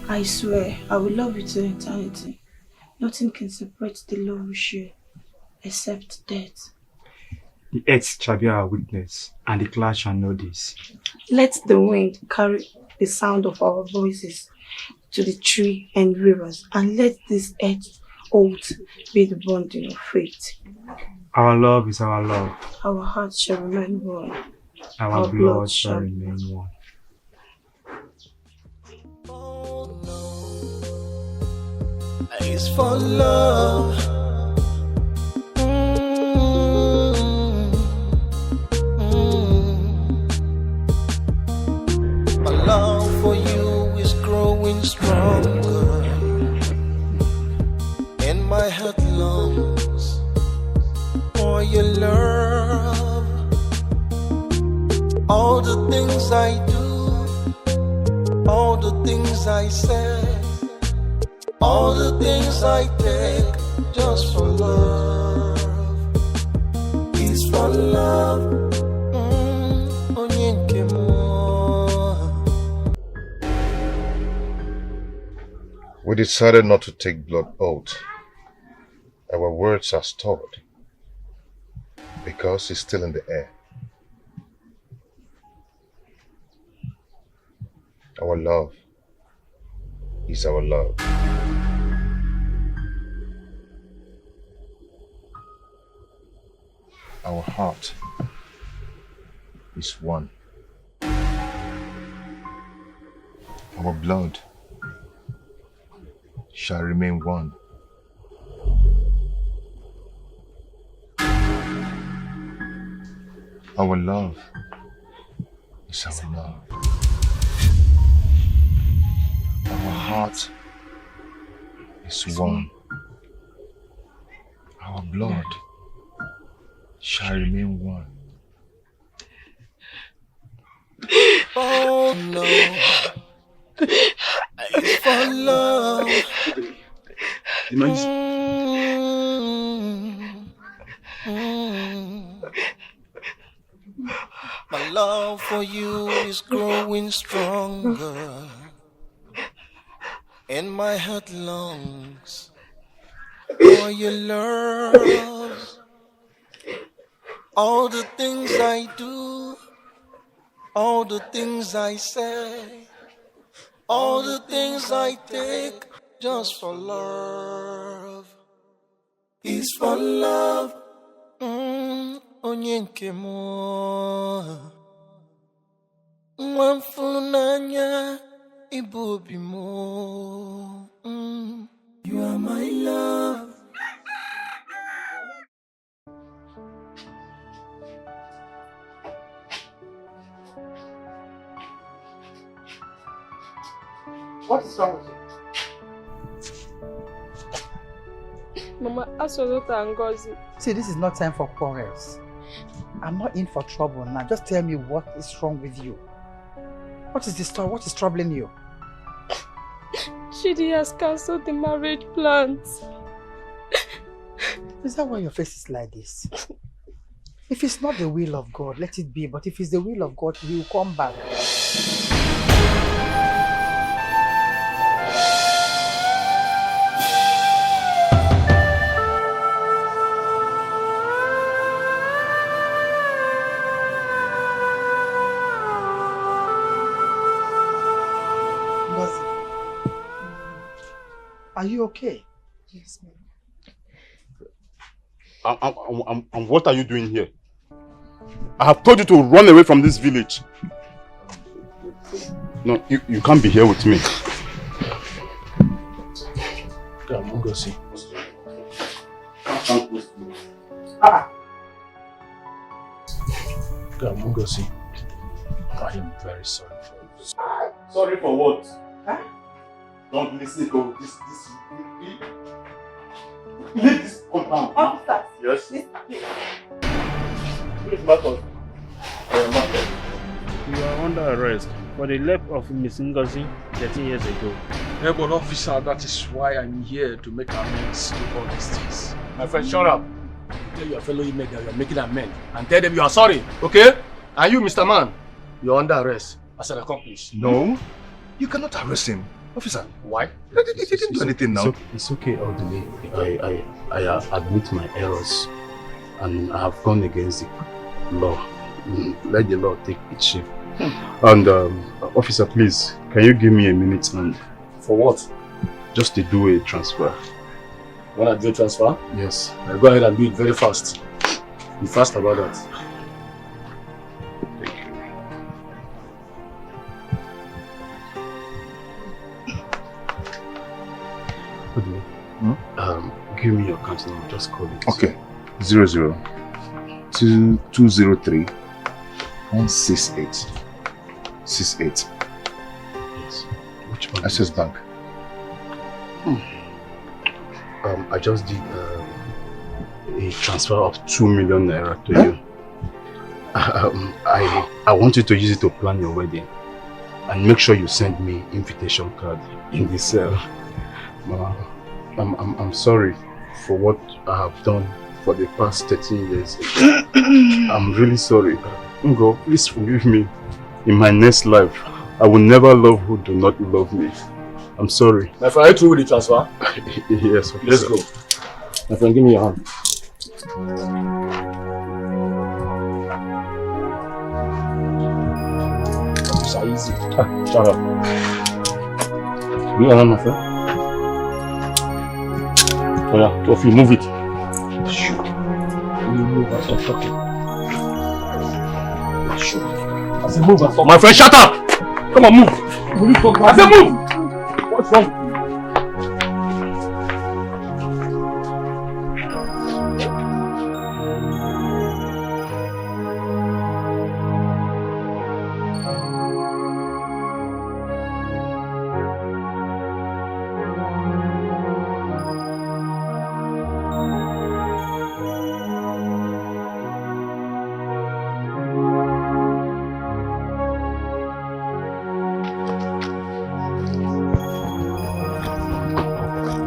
I swear, I will love you till eternity. Nothing can separate the love we share, except death. The earth shall be our witness, and the clouds shall know this. Let the wind carry the sound of our voices to the tree and rivers, and let this earth oath be the bonding of faith. Our love is our love. Our hearts shall remain one. Our blood shall remain one. It's for love. My love for you is growing stronger, and my heart longs for your love. All the things I do, all the things I say, all the things I take just for love. It's for love. We decided not to take blood oath. Our words are stored because it's still in the air. Our love is our love. Our heart is one. Our blood shall remain one. Our love is our love. Our heart is one. Our blood shall remain one. Oh no, it's for love. My love for you is growing stronger, and my heart longs for your love. All the things I do, all the things I say, all the things I take just for love. It's for love. Onye nke mo nwa mfulu n'anya ibu obi mo. You are my love. What is wrong with you? Mama, Asolota and Ngozi. See, this is not time for quarrels. I'm not in for trouble now. Just tell me what is wrong with you. What is the story? What is troubling you? Chidi has cancelled the marriage plans. Is that why your face is like this? If it's not the will of God, let it be. But if it's the will of God, he will come back. Are you okay? Yes, ma'am. And what are you doing here? I have told you to run away from this village. No, you can't be here with me. Come on, go see. Come on, go see. I am very sorry for you. Sorry for what? Huh? Don't listen to this. Leave this compound. Officers. Yes. Please, Marcus. You are under arrest for the rape of Miss Ngozi 13 years ago. Hey, but officer, that is why I'm here to make amends to all these things. My friend, shut up. Tell your fellow inmate that you are making amends and tell them you are sorry, okay? And you, Mr. Man, you are under arrest as an accomplice. No, you cannot arrest him. Officer. Why? He didn't do anything now. It's okay, Orderly. I admit my errors and I have gone against the law. Let the law take its shape. And officer, please, can you give me a minute and for what? Just to do a transfer. You want to do a transfer? Yes. I'll go ahead and do it very fast. Be fast about that. Thank you. Orderly, give me your account number. Just call it. Okay. 00-203-168. 68. Yes. Which bank? Access Bank. I just did a transfer of 2 million naira to you. I want you to use it to plan your wedding. And make sure you send me invitation card in the cell. Mama, I'm sorry for what I have done for the past 13 years. I'm really sorry. Ngo, please forgive me. In my next life, I will never love who do not love me. I'm sorry. My friend, are you through with the transfer? Yes, okay, let's go. My friend, give me your hand. It's easy. Shut up. Give me your hand, my friend. Oh yeah, Toffee, move it. Move and stop talking. I said move and stop. My friend, shut up! Come on, move. I said move! What's wrong?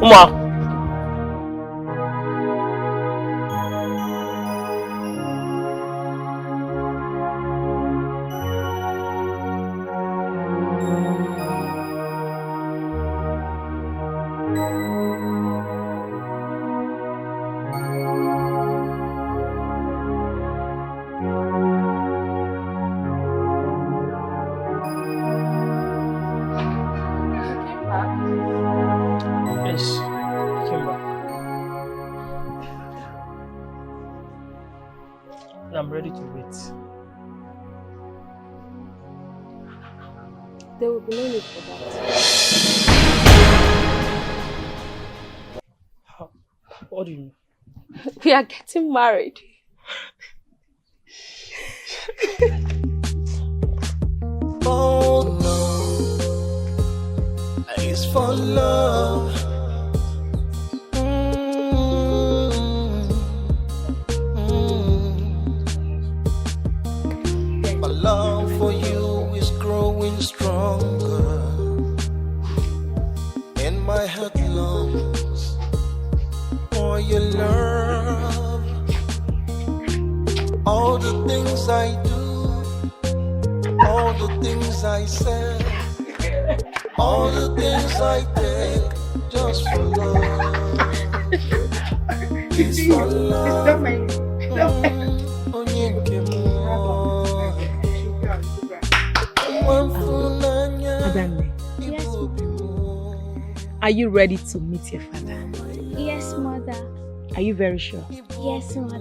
Uma. I'm ready to wait. There will be no need for that. What do you mean? We are getting married. Oh no, it's for love. My love for you is growing stronger, and my heart longs for your love. All the things I do, all the things I say, all the things I take, just for love. It's for love. Are you ready to meet your father? Yes, mother. Are you very sure? Yes, mother.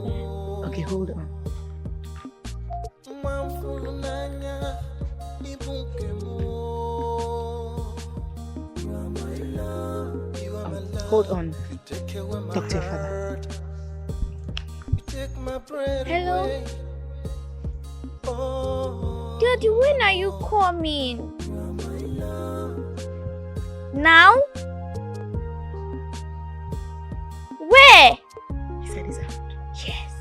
Okay, hold on. Hold on. Talk to your father. Hello? Daddy, when are you coming? Now? Where? He said he's out. Yes.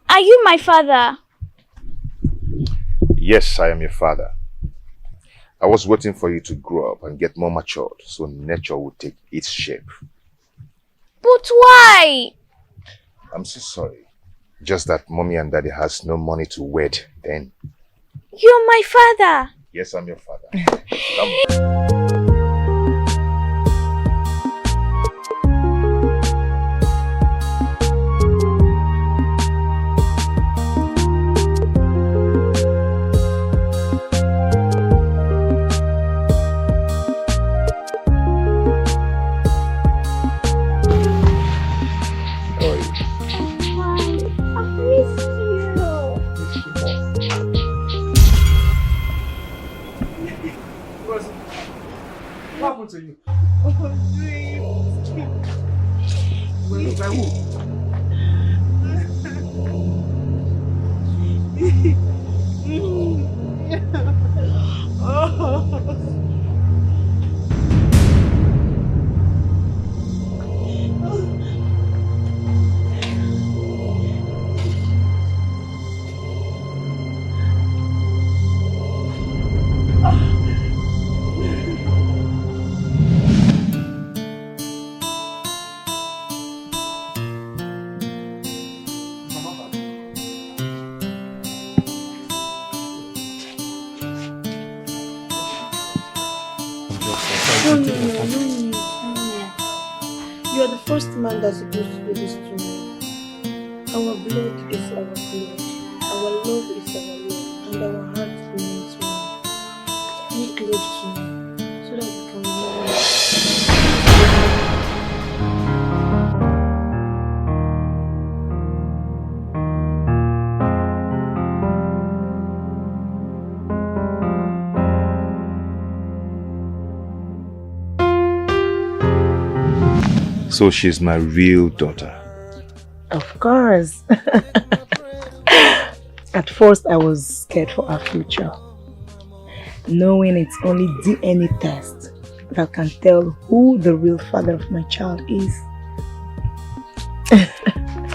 Are you my father? Yes, I am your father. I was waiting for you to grow up and get more matured so nature would take its shape. But why? I'm so sorry. Just that mommy and daddy has no money to wed then. You're my father. Yes, I'm your father. Come. What happened to you? No. You are the first man that's supposed to do this to me. Our blood is our blood. Our love is our love. And our hearts remains one. Be close to me so that we can love. So she's my real daughter. Of course. At first I was scared for our future, knowing it's only DNA test that can tell who the real father of my child is.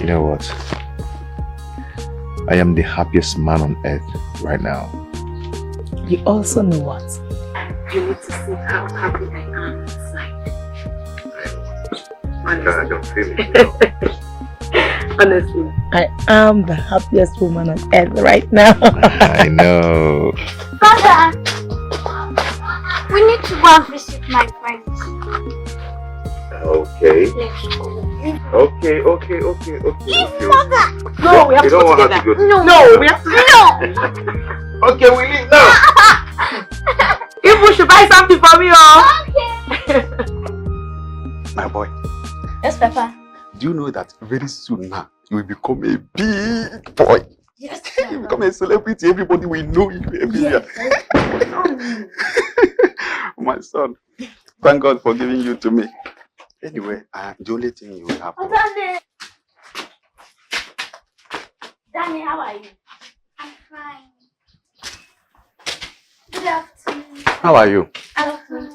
You know what? I am the happiest man on earth right now. You also know what? You need to see how happy I am inside. I can feel it. Honestly, I am the happiest woman on earth right now. I know. Father, we need to go and visit my friends. Okay. Let's go. Okay. Father! No, we have You to don't go want her together. to go. No, we have to. No! Okay, we leave now. If we should buy something for me, Okay. My boy, Yes, Papa. do you know that very soon now you will become a big boy? Yes, You become a celebrity. Everybody will know you everywhere. My son, thank God for giving you to me. Anyway, the only thing you will have to... Danny! Danny, how are you? I'm fine. Good afternoon. How are you? I'm fine.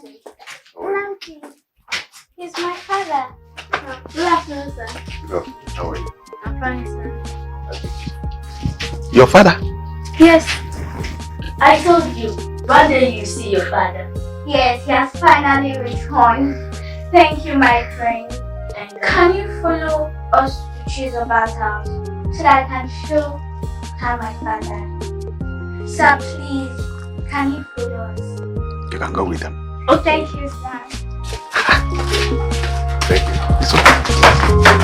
He's my sir. Good afternoon, sir. Good. How are you? I'm fine, sir. Your father? Yes. I told you. One day you see your father. Yes, he has finally returned. Thank you, my friend. And can you follow us to Chizoba's house so that I can show her my father? Sir, please, can you follow us? You can go with them. Oh, thank you, sir. Thank you. It's okay.